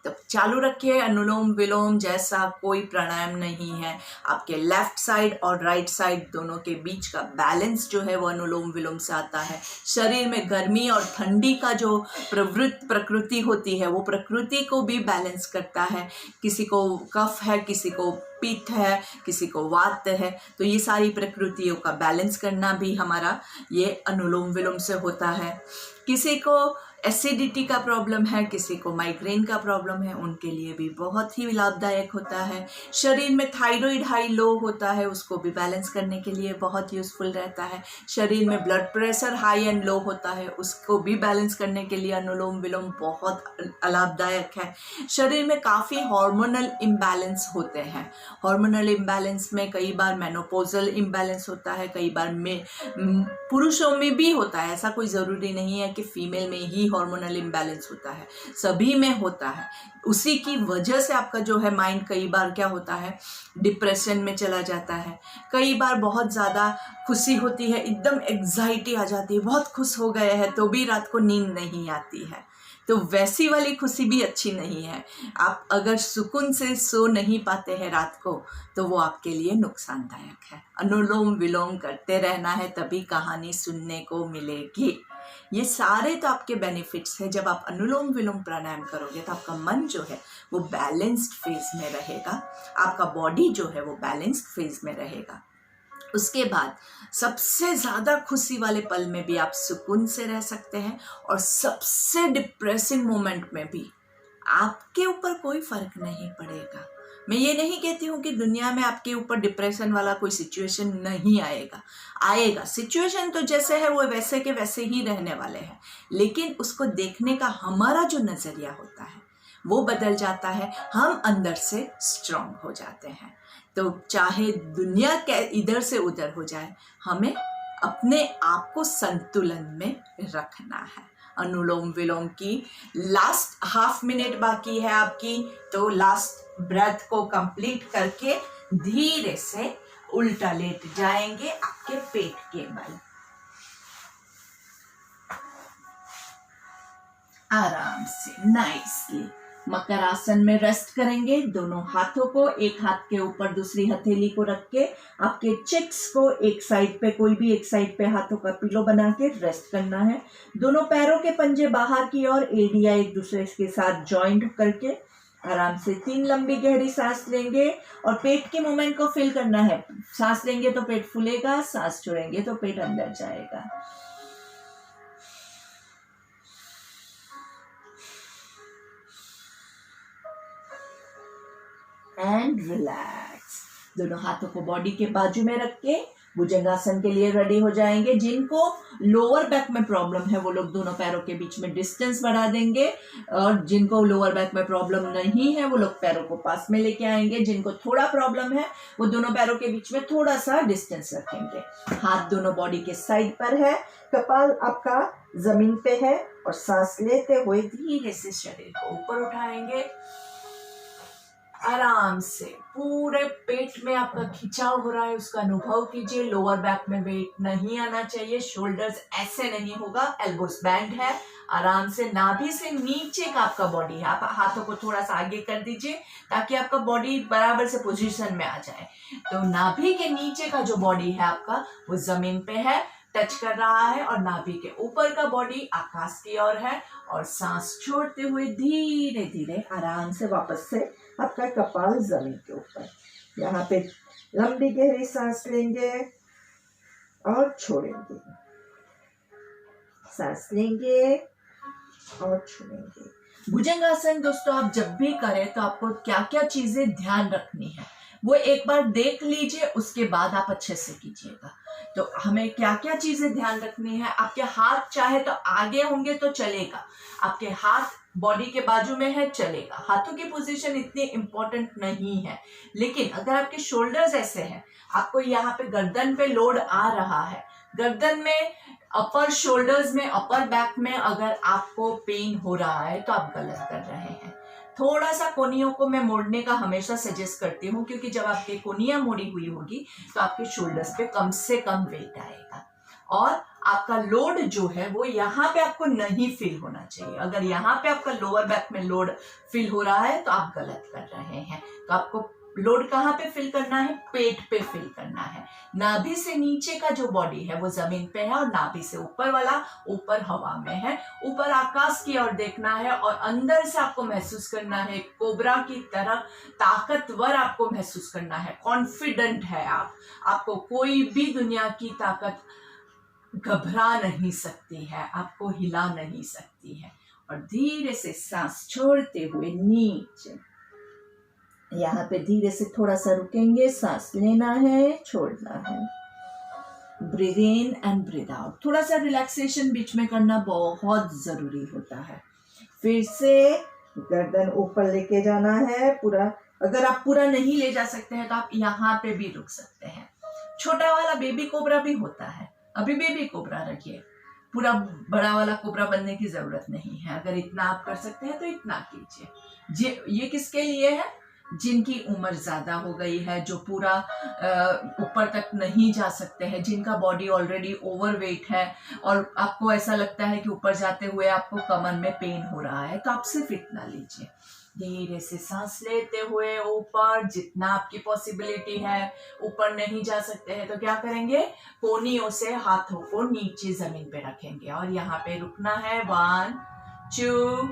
[SPEAKER 1] तो चालू रखिए। अनुलोम विलोम जैसा कोई प्राणायाम नहीं है। आपके लेफ्ट साइड और राइट साइड दोनों के बीच का बैलेंस जो है वो अनुलोम विलोम से आता है। शरीर में गर्मी और ठंडी का जो प्रकृति होती है वो प्रकृति को भी बैलेंस करता है। किसी को कफ है, किसी को पित्त है, किसी को वात है, तो ये सारी प्रकृतियों का बैलेंस करना भी हमारा ये अनुलोम विलोम से होता है। किसी को एसिडिटी का प्रॉब्लम है, किसी को माइग्रेन का प्रॉब्लम है, उनके लिए भी बहुत ही लाभदायक होता है। शरीर में थायराइड हाई लो होता है, उसको भी बैलेंस करने के लिए बहुत यूज़फुल रहता है। शरीर में blood pressure high and low होता है, उसको भी बैलेंस करने के लिए अनुलोम विलोम बहुत लाभदायक है। शरीर में काफ़ी हार्मोनल इम्बैलेंस होते हैं। हार्मोनल इम्बैलेंस में कई बार मेनोपॉजल इम्बैलेंस होता है, कई बार में पुरुषों में भी होता है। ऐसा कोई ज़रूरी नहीं है कि फीमेल में ही हार्मोनल इम्बैलेंस होता है, सभी में होता है। उसी की वजह से आपका जो है माइंड कई बार क्या होता है, डिप्रेशन में चला जाता है। कई बार बहुत ज़्यादा खुशी होती है, एकदम एग्जाइटी आ जाती है, बहुत खुश हो गए हैं तो भी रात को नींद नहीं आती है, तो वैसी वाली खुशी भी अच्छी नहीं है। आप अगर सुकून से सो नहीं पाते हैं रात को तो वो आपके लिए नुकसानदायक है। अनुलोम विलोम करते रहना है, तभी कहानी सुनने को मिलेगी। ये सारे तो आपके बेनिफिट्स हैं। जब आप अनुलोम विलोम प्राणायाम करोगे तो आपका मन जो है वो बैलेंस्ड फेज में रहेगा, आपका बॉडी जो है वो बैलेंस्ड फेज में रहेगा। उसके बाद सबसे ज़्यादा खुशी वाले पल में भी आप सुकून से रह सकते हैं, और सबसे डिप्रेसिंग मोमेंट में भी आपके ऊपर कोई फर्क नहीं पड़ेगा। मैं ये नहीं कहती हूँ कि दुनिया में आपके ऊपर डिप्रेशन वाला कोई सिचुएशन नहीं आएगा, आएगा। सिचुएशन तो जैसे है वो वैसे के वैसे ही रहने वाले हैं, लेकिन उसको देखने का हमारा जो नज़रिया होता है वो बदल जाता है। हम अंदर से स्ट्रांग हो जाते हैं। तो चाहे दुनिया इधर से उधर हो जाए, हमें अपने आप को संतुलन में रखना है। अनुलोम विलोम की लास्ट हाफ मिनट बाकी है आपकी, तो लास्ट ब्रेथ को कंप्लीट करके धीरे से उल्टा लेट जाएंगे आपके पेट के बल। आराम से नाइसली मकर आसन में रेस्ट करेंगे। दोनों हाथों को एक हाथ के ऊपर दूसरी हथेली को रख के आपके चिक्स को एक साइड पे, कोई भी एक साइड पे हाथों का पिलो बना के रेस्ट करना है। दोनों पैरों के पंजे बाहर की ओर, एड़ियां एक दूसरे के साथ जॉइंट करके आराम से 3 लंबी गहरी सांस लेंगे और पेट के मूवमेंट को फील करना है। सांस लेंगे तो पेट फूलेगा, सांस छोड़ेंगे तो पेट अंदर जाएगा। And relax. दोनों हाथों को बॉडी के बाजू में रख के भुजंगासन के लिए रेडी हो जाएंगे। जिनको लोअर बैक में प्रॉब्लम है वो लोग दोनों पैरों के बीच में डिस्टेंस बढ़ा देंगे, और जिनको लोअर बैक में प्रॉब्लम नहीं है वो लोग पैरों को पास में लेके आएंगे। जिनको थोड़ा प्रॉब्लम है वो दोनों पैरों के बीच में थोड़ा सा डिस्टेंस रखेंगे। हाथ दोनों बॉडी के साइड पर है, कपाल आपका जमीन पे है, और सांस लेते हुए धीरे से शरीर को ऊपर उठाएंगे। आराम से पूरे पेट में आपका खिंचाव हो रहा है उसका अनुभव कीजिए। लोअर बैक में वेट नहीं आना चाहिए, शोल्डर्स ऐसे नहीं होगा, एल्बोस बैंड है। आराम से नाभि से नीचे का आपका बॉडी है, आप हाथों को थोड़ा सा आगे कर दीजिए ताकि आपका बॉडी बराबर से पोजीशन में आ जाए। तो नाभि के नीचे का जो बॉडी है आपका वो जमीन पे है, टच कर रहा है, और नाभि के ऊपर का बॉडी आकाश की ओर है। और सांस छोड़ते हुए धीरे धीरे आराम से वापस से आपका कपाल जमीन के ऊपर। यहाँ पे लंबी गहरी सांस लेंगे और छोड़ेंगे, सांस लेंगे और छोड़ेंगे। भुजंगासन दोस्तों आप जब भी करें तो आपको क्या क्या चीजें ध्यान रखनी है वो एक बार देख लीजिए, उसके बाद आप अच्छे से कीजिएगा। तो हमें क्या क्या चीजें ध्यान रखनी है। आपके हाथ चाहे तो आगे होंगे तो चलेगा, आपके हाथ बॉडी के बाजू में है चलेगा। हाथों की पोजीशन इतनी इंपॉर्टेंट नहीं है, लेकिन अगर आपके शोल्डर्स ऐसे हैं, आपको यहाँ पे गर्दन पे लोड आ रहा है, गर्दन में, अपर शोल्डर्स में, अपर बैक में अगर आपको पेन हो रहा है तो आप गलत कर रहे हैं। थोड़ा सा कोनियों को मैं मोड़ने का हमेशा सजेस्ट करती हूँ, क्योंकि जब आपकी कोनियां मोड़ी हुई होगी तो आपके शोल्डर्स पे कम से कम वेट आएगा, और आपका लोड जो है वो यहाँ पे आपको नहीं फील होना चाहिए। अगर यहाँ पे आपका लोअर बैक में लोड फील हो रहा है तो आप गलत कर रहे हैं। तो आपको लोड कहाँ पे फिल करना है, पेट पे फिल करना है। नाभि से नीचे का जो बॉडी है वो जमीन पे है, और नाभि से ऊपर वाला ऊपर हवा में है। ऊपर आकाश की ओर देखना है, और अंदर से आपको महसूस करना है कोबरा की तरह ताकतवर आपको महसूस करना है। कॉन्फिडेंट है आप, आपको कोई भी दुनिया की ताकत घबरा नहीं सकती है, आपको हिला नहीं सकती है। और धीरे से सांस छोड़ते हुए नीचे, यहाँ पे धीरे से थोड़ा सा रुकेंगे, सांस लेना है, छोड़ना है। Breathe in and breathe out. थोड़ा सा रिलैक्सेशन बीच में करना बहुत जरूरी होता है। फिर से गर्दन ऊपर लेके जाना है पूरा। अगर आप पूरा नहीं ले जा सकते हैं तो आप यहाँ पे भी रुक सकते हैं। छोटा वाला बेबी कोबरा भी होता है, अभी बेबी कोबरा रखिए, पूरा बड़ा वाला कोबरा बनने की जरूरत नहीं है। अगर इतना आप कर सकते हैं तो इतना कीजिए। ये किसके लिए है, जिनकी उम्र ज्यादा हो गई है, जो पूरा ऊपर तक नहीं जा सकते हैं, जिनका बॉडी ऑलरेडी ओवरवेट है और आपको ऐसा लगता है कि ऊपर जाते हुए आपको कमर में पेन हो रहा है, तो आप सिर्फ इतना लीजिए। धीरे से सांस लेते हुए ऊपर, जितना आपकी पॉसिबिलिटी है। ऊपर नहीं जा सकते हैं तो क्या करेंगे, कोनियों से हाथों को नीचे जमीन पे रखेंगे और यहाँ पे रुकना है। 1 2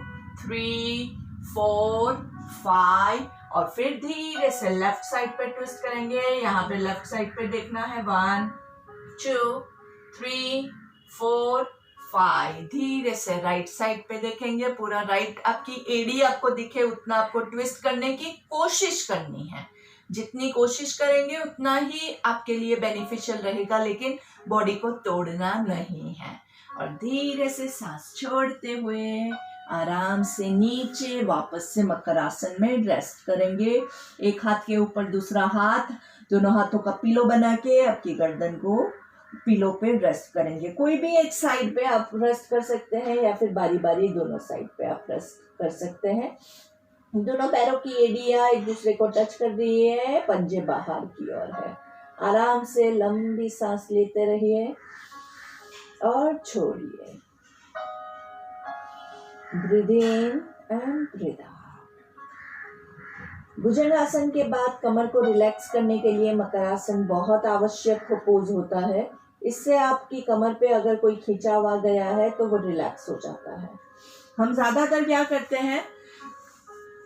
[SPEAKER 1] 3 4 5, और फिर धीरे से लेफ्ट साइड पे ट्विस्ट करेंगे। यहाँ पे लेफ्ट साइड पे देखना है। 1 2 3 4 5। धीरे से राइट साइड पे देखेंगे, पूरा राइट आपकी एड़ी आपको दिखे उतना आपको ट्विस्ट करने की कोशिश करनी है। जितनी कोशिश करेंगे उतना ही आपके लिए बेनिफिशियल रहेगा, लेकिन बॉडी को तोड़ना नहीं है। और धीरे से सांस छोड़ते हुए आराम से नीचे वापस से मकर आसन में रेस्ट करेंगे। एक हाथ के ऊपर दूसरा हाथ, दोनों हाथों का पिलो बना के आपकी गर्दन को पिलो पे रेस्ट करेंगे। कोई भी एक साइड पे आप रेस्ट कर सकते हैं या फिर बारी बारी दोनों साइड पे आप रेस्ट कर सकते हैं। दोनों पैरों की एड़ियां एक दूसरे को टच कर रही है, पंजे बाहर की ओर है। आराम से लंबी सांस लेते रहिए और छोड़िए। Breathe in and breathe out. Bhujangasana के बाद कमर को रिलैक्स करने के लिए मकरासन बहुत आवश्यक पोज होता है। इससे आपकी कमर पे अगर कोई खिंचाव आ गया है तो वो रिलैक्स हो जाता है। हम ज्यादातर क्या करते हैं,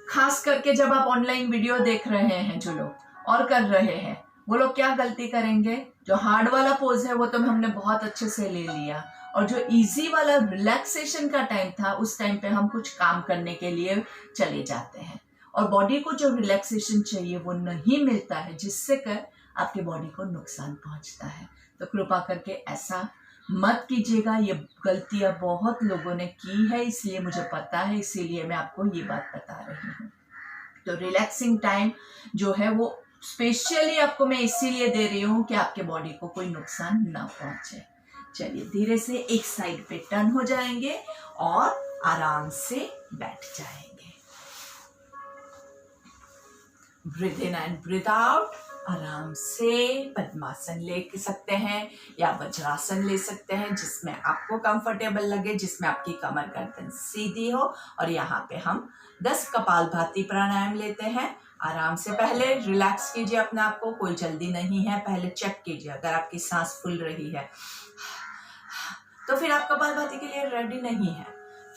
[SPEAKER 1] खास करके जब आप ऑनलाइन वीडियो देख रहे हैं जो लोग और कर रहे हैं, वो लोग क्या गलती करेंगे, जो हार्ड वाला पोज है वो तो हमने बहुत अच्छे से ले लिया, और जो इजी वाला रिलैक्सेशन का टाइम था उस टाइम पे हम कुछ काम करने के लिए चले जाते हैं और बॉडी को जो रिलैक्सेशन चाहिए वो नहीं मिलता है, जिससे कर आपके बॉडी को नुकसान पहुंचता है। तो कृपा करके ऐसा मत कीजिएगा। ये गलतियां बहुत लोगों ने की है, इसलिए मुझे पता है, इसीलिए मैं आपको ये बात बता रही हूँ। तो रिलैक्सिंग टाइम जो है वो स्पेशली आपको मैं इसीलिए दे रही हूँ कि आपके बॉडी को कोई नुकसान ना पहुंचे। चलिए धीरे से एक साइड पे टर्न हो जाएंगे और आराम से बैठ जाएंगे। Breathe in and breathe out. आराम से पद्मासन ले सकते हैं या वज्रासन ले सकते हैं, जिसमें आपको कंफर्टेबल लगे, जिसमें आपकी कमर गर्दन सीधी हो। और यहाँ पे हम 10 कपालभाति प्राणायाम लेते हैं। आराम से पहले रिलैक्स कीजिए अपने आप को, कोई जल्दी नहीं है। पहले चेक कीजिए, अगर आपकी सांस फूल रही है तो फिर आप कपालभाति के लिए रेडी नहीं है।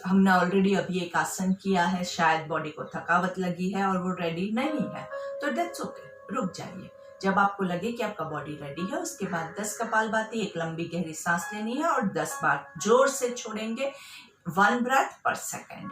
[SPEAKER 1] हमने ऑलरेडी अभी एक आसन किया है, शायद बॉडी को थकावट लगी है और वो रेडी नहीं है, तो दैट्स ओके, रुक जाइए। जब आपको लगे कि आपका बॉडी रेडी है, उसके बाद 10 कपालभाति, एक लंबी गहरी सांस लेनी है और 10 बार जोर से छोड़ेंगे, 1 ब्रेथ पर सेकेंड।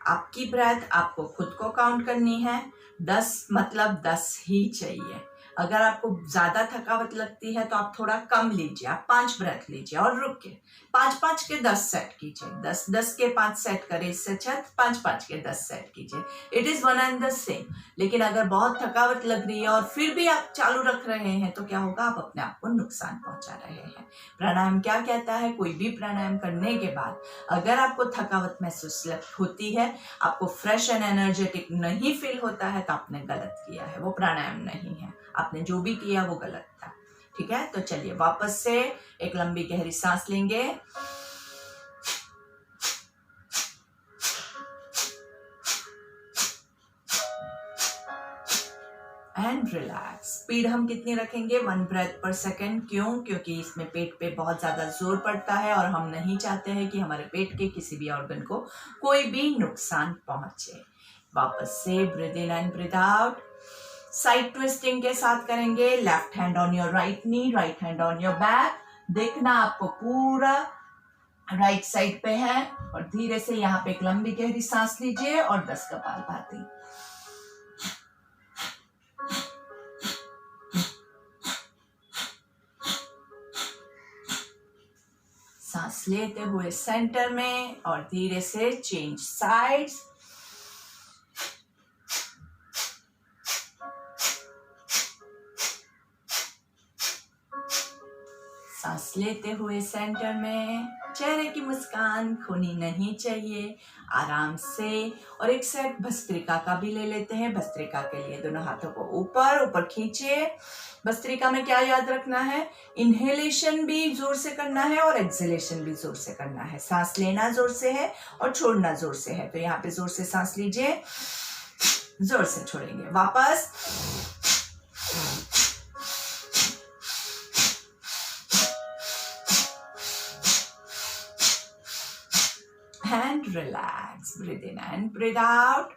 [SPEAKER 1] आपकी ब्रेथ आपको खुद को काउंट करनी है। 10 मतलब 10 ही चाहिए। अगर आपको ज्यादा थकावट लगती है तो आप थोड़ा कम लीजिए, आप 5 ब्रेथ लीजिए और रुक के 5-5 के 10 सेट कीजिए। 10-10 के 5 सेट करें, इससे अच्छा 5-5 के 10 सेट कीजिए। It is one and the same. लेकिन अगर बहुत थकावट लग रही है और फिर भी आप चालू रख रहे हैं तो क्या होगा, आप अपने आप को नुकसान पहुंचा रहे हैं। प्राणायाम क्या कहता है, कोई भी प्राणायाम करने के बाद अगर आपको थकावट महसूस होती है, आपको फ्रेश एंड एनर्जेटिक नहीं फील होता है, तो आपने गलत किया है, वो प्राणायाम नहीं है। आपने जो भी किया वो गलत था। ठीक है, तो चलिए वापस से एक लंबी गहरी सांस लेंगे एंड रिलैक्स। स्पीड हम कितनी रखेंगे, 1 ब्रेथ पर सेकेंड। क्यों? क्योंकि इसमें पेट पे बहुत ज्यादा जोर पड़ता है और हम नहीं चाहते हैं कि हमारे पेट के किसी भी ऑर्गन को कोई भी नुकसान पहुंचे। वापस से breathe in and breathe out. Side twisting के साथ करेंगे। Left hand on your right knee, right hand on your back. देखना आपको पूरा राइट साइड पे है और धीरे से यहाँ पे एक लंबी गहरी सांस लीजिए और 10 कपालभाति। सांस लेते हुए सेंटर में और धीरे से चेंज साइड्स। सांस लेते हुए सेंटर में, चेहरे की मुस्कान खोनी नहीं चाहिए, आराम से। और एक सेट भस्त्रिका का भी ले लेते हैं। भस्त्रिका के लिए दोनों हाथों को ऊपर ऊपर खींचे। भस्त्रिका में क्या याद रखना है, इनहेलेशन भी जोर से करना है और एक्सहेलेशन भी जोर से करना है। सांस लेना जोर से है और छोड़ना जोर से है। तो यहाँ पे जोर से सांस लीजिए, जोर से छोड़ेंगे। वापस and relax. Breathe in and breathe out.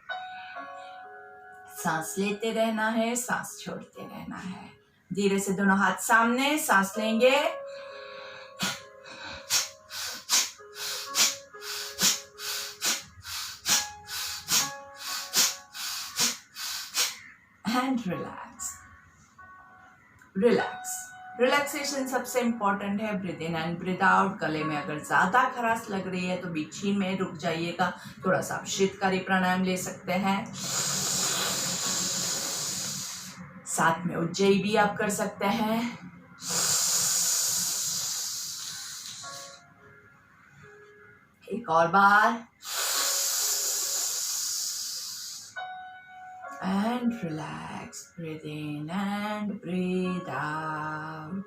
[SPEAKER 1] सांस लेते रहना है, सांस छोड़ते रहना है। धीरे से दोनों हाथ सामने, सांस लेंगे and relax. Relax. रिलैक्सेशन सबसे इम्पॉर्टेंट है। Breathe in and breathe out. गले में अगर ज़्यादा खराश लग रही है तो बीच ही में रुक जाइएगा। थोड़ा सा आप शीतकारी प्राणायाम ले सकते हैं। साथ में उज्जयी भी आप कर सकते हैं। एक और बार। And relax. Breathe in and breathe out.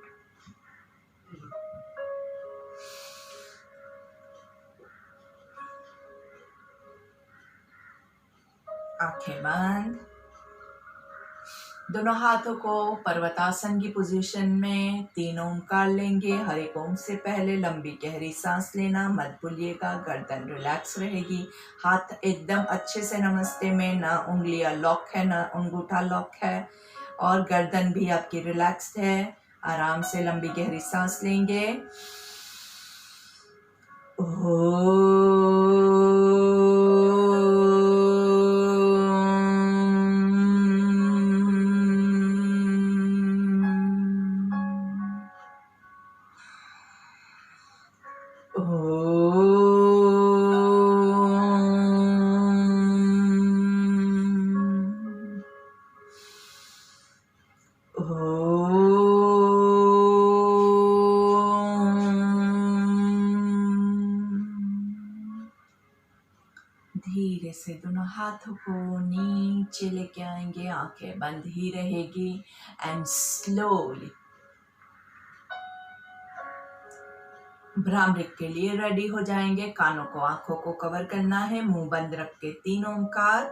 [SPEAKER 1] आंखें बंद। दोनों हाथों को पर्वतासन की पोजीशन में 3 ओंकार लेंगे। हर एक ओम से पहले लंबी गहरी सांस लेना मत भूलिएगा। गर्दन रिलैक्स रहेगी। हाथ एकदम अच्छे से नमस्ते में, ना उंगलियां लॉक है ना अंगूठा लॉक है, और गर्दन भी आपकी रिलैक्स्ड है। आराम से लंबी गहरी सांस लेंगे। धीरे से दोनों हाथों को नीचे लेके आएंगे। आंखें बंद ही रहेगी। एंड स्लोली भ्रामृत के लिए रेडी हो जाएंगे। कानों को, आंखों को कवर करना है। मुंह बंद रख के 3 ओंकार।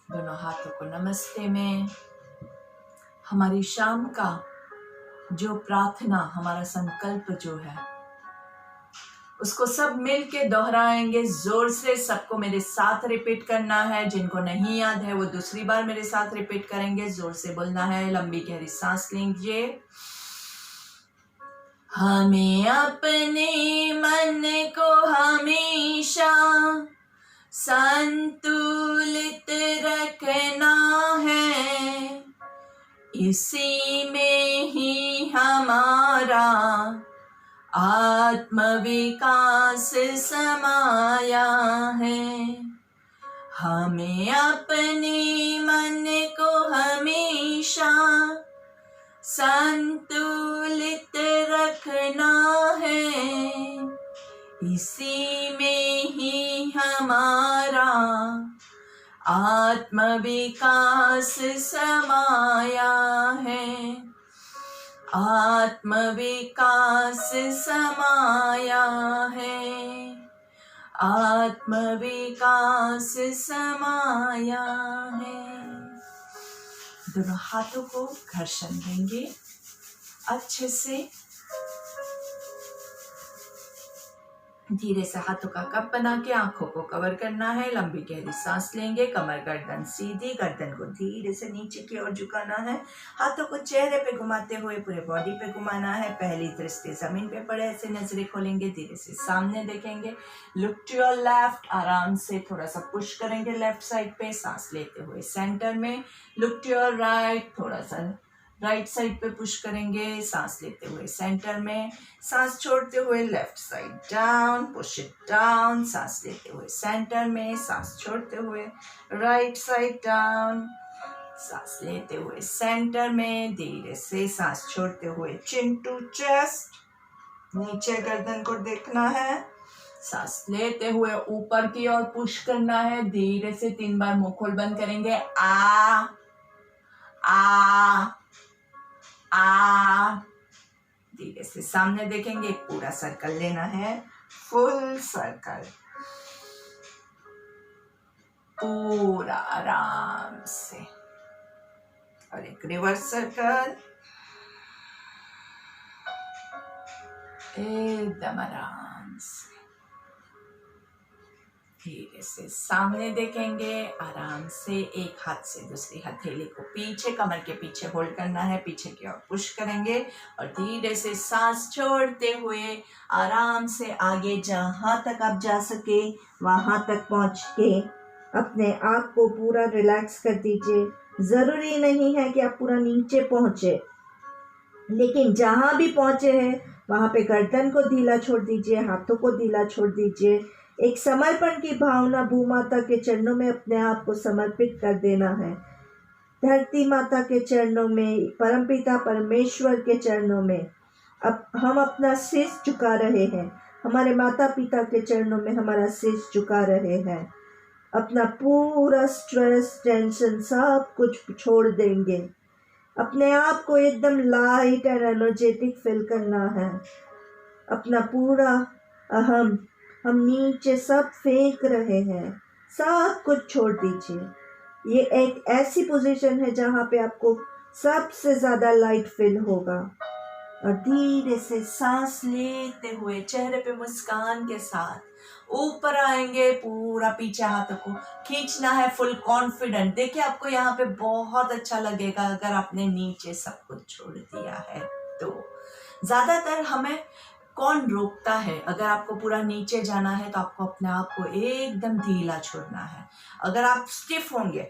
[SPEAKER 1] दोनों हाथों को नमस्ते में। हमारी शाम का जो प्रार्थना, हमारा संकल्प जो है, उसको सब मिल के दोहराएंगे जोर से। सबको मेरे साथ रिपीट करना है। जिनको नहीं याद है वो दूसरी बार मेरे साथ रिपीट करेंगे। जोर से बोलना है। लंबी गहरी सांस लीजिए। हमें अपने मन को हमेशा संतुलित रखना है। इसी में ही हमारा आत्मविकास समाया है। हमें अपने मन को हमेशा संतुलित रखना है। इसी में ही हमारा आत्मविकास समाया है। आत्मविकास समाया है। आत्मविकास समाया है। दोनों हाथों को घर्षण देंगे अच्छे से। धीरे से हाथों का कप बना के आंखों को कवर करना है। लंबी गहरी सांस लेंगे। कमर गर्दन सीधी, गर्दन को धीरे से नीचे की ओर झुकाना है। हाथों को चेहरे पे घुमाते हुए पूरे बॉडी पे घुमाना है। पहली दृष्टि जमीन पे पड़े, ऐसे नजरें खोलेंगे। धीरे से सामने देखेंगे। Look to your left. आराम से थोड़ा सा पुश करेंगे लेफ्ट साइड पे, सांस लेते हुए सेंटर में। Look to your right. थोड़ा सा राइट साइड पे पुश करेंगे, सांस लेते हुए सेंटर में। सांस छोड़ते हुए left side down, push it down. सांस लेते हुए सेंटर में, सांस छोड़ते हुए राइट साइड डाउन। सांस लेते हुए सेंटर में, धीरे से सांस छोड़ते हुए चिन टू चेस्ट, नीचे गर्दन को देखना है। सांस लेते हुए ऊपर की ओर पुश करना है। धीरे से 3 बार मुंह खोल बंद करेंगे। आ धीरे से सामने देखेंगे। एक पूरा सर्कल लेना है, फुल सर्कल, पूरा आराम से। और एक रिवर्स सर्कल, एकदम आराम से धीरे से सामने देखेंगे। आराम से एक हाथ से दूसरी हथेली को पीछे, कमर के पीछे होल्ड करना है, पीछे की ओर पुश करेंगे और धीरे से सांस छोड़ते हुए आराम से आगे जहां तक आप जा सके वहां तक पहुंच के अपने आप को पूरा रिलैक्स कर दीजिए। जरूरी नहीं है कि आप पूरा नीचे पहुंचे, लेकिन जहां भी पहुंचे हैं वहां पे गर्दन को ढीला छोड़ दीजिए, हाथों को ढीला छोड़ दीजिए। एक समर्पण की भावना भूमाता के चरणों में अपने आप को समर्पित कर देना है। धरती माता के चरणों में, परमपिता परमेश्वर के चरणों में अब हम अपना शीश झुका रहे हैं। हमारे माता पिता के चरणों में हमारा शीश झुका रहे हैं। अपना पूरा स्ट्रेस, टेंशन सब कुछ छोड़ देंगे। अपने आप को एकदम लाइट और एनर्जेटिक फील करना है। अपना पूरा अहम हम नीचे सब फेंक रहे हैं, सब कुछ छोड़ दीजिए। ये एक ऐसी पोजीशन है जहाँ पे आपको सबसे ज़्यादा लाइट फील होगा। और धीरे से सांस लेते हुए चेहरे पे मुस्कान के साथ ऊपर आएंगे। पूरा पीछे हाथों को खींचना है, फुल कॉन्फिडेंट। देखिए आपको यहाँ पे बहुत अच्छा लगेगा अगर आपने नीचे सब कुछ छोड़ दिया है तो। ज़्यादातर हमें कौन रोकता है? अगर आपको पूरा नीचे जाना है तो आपको अपने आप को एकदम ढीला छोड़ना है। अगर आप स्टिफ होंगे,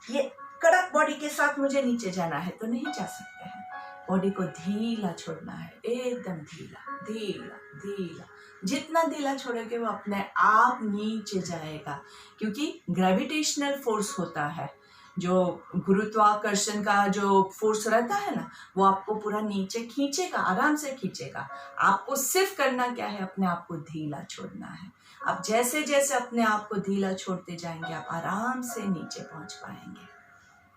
[SPEAKER 1] ये कड़क बॉडी के साथ मुझे नीचे जाना है तो नहीं जा सकते हैं। बॉडी को ढीला छोड़ना है, एकदम ढीला ढीला ढीला। जितना ढीला छोड़ोगे वो अपने आप नीचे जाएगा, क्योंकि ग्रेविटेशनल फोर्स होता है, जो गुरुत्वाकर्षण का जो फोर्स रहता है ना, वो आपको पूरा नीचे खींचेगा, आराम से खींचेगा। आपको सिर्फ करना क्या है, अपने आप को ढीला छोड़ना है। आप जैसे जैसे अपने आप को ढीला छोड़ते जाएंगे आप आराम से नीचे पहुंच पाएंगे।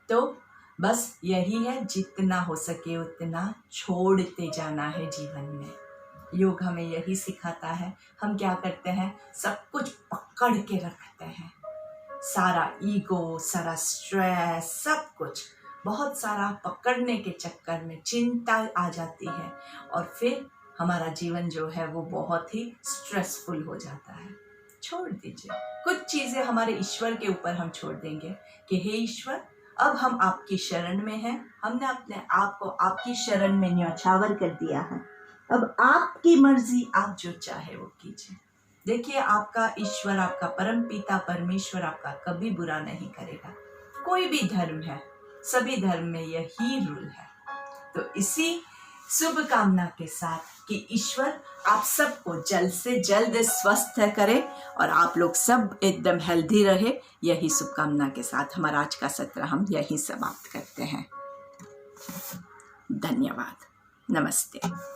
[SPEAKER 1] तो बस यही है, जितना हो सके उतना छोड़ते जाना है जीवन में। योग हमें यही सिखाता है। हम क्या करते हैं, सब कुछ पकड़ के रखते हैं, सारा ईगो, सारा स्ट्रेस, सब कुछ बहुत सारा पकड़ने के चक्कर में चिंता आ जाती है और फिर हमारा जीवन जो है वो बहुत ही स्ट्रेसफुल हो जाता है। छोड़ दीजिए, कुछ चीज़ें हमारे ईश्वर के ऊपर हम छोड़ देंगे कि हे ईश्वर, अब हम आपकी शरण में हैं। हमने अपने आप को आपकी शरण में न्यौछावर कर दिया है। अब आपकी मर्जी, आप जो चाहे वो कीजिए। देखिए, आपका ईश्वर, आपका परम पिता परमेश्वर आपका कभी बुरा नहीं करेगा। कोई भी धर्म है, सभी धर्म में यही रूल है। तो इसी शुभ कामना के साथ कि ईश्वर आप सबको जल्द से जल्द स्वस्थ करे और आप लोग सब एकदम हेल्दी रहे, यही शुभकामना के साथ हमारा आज का सत्र हम यहीं समाप्त करते हैं। धन्यवाद। नमस्ते।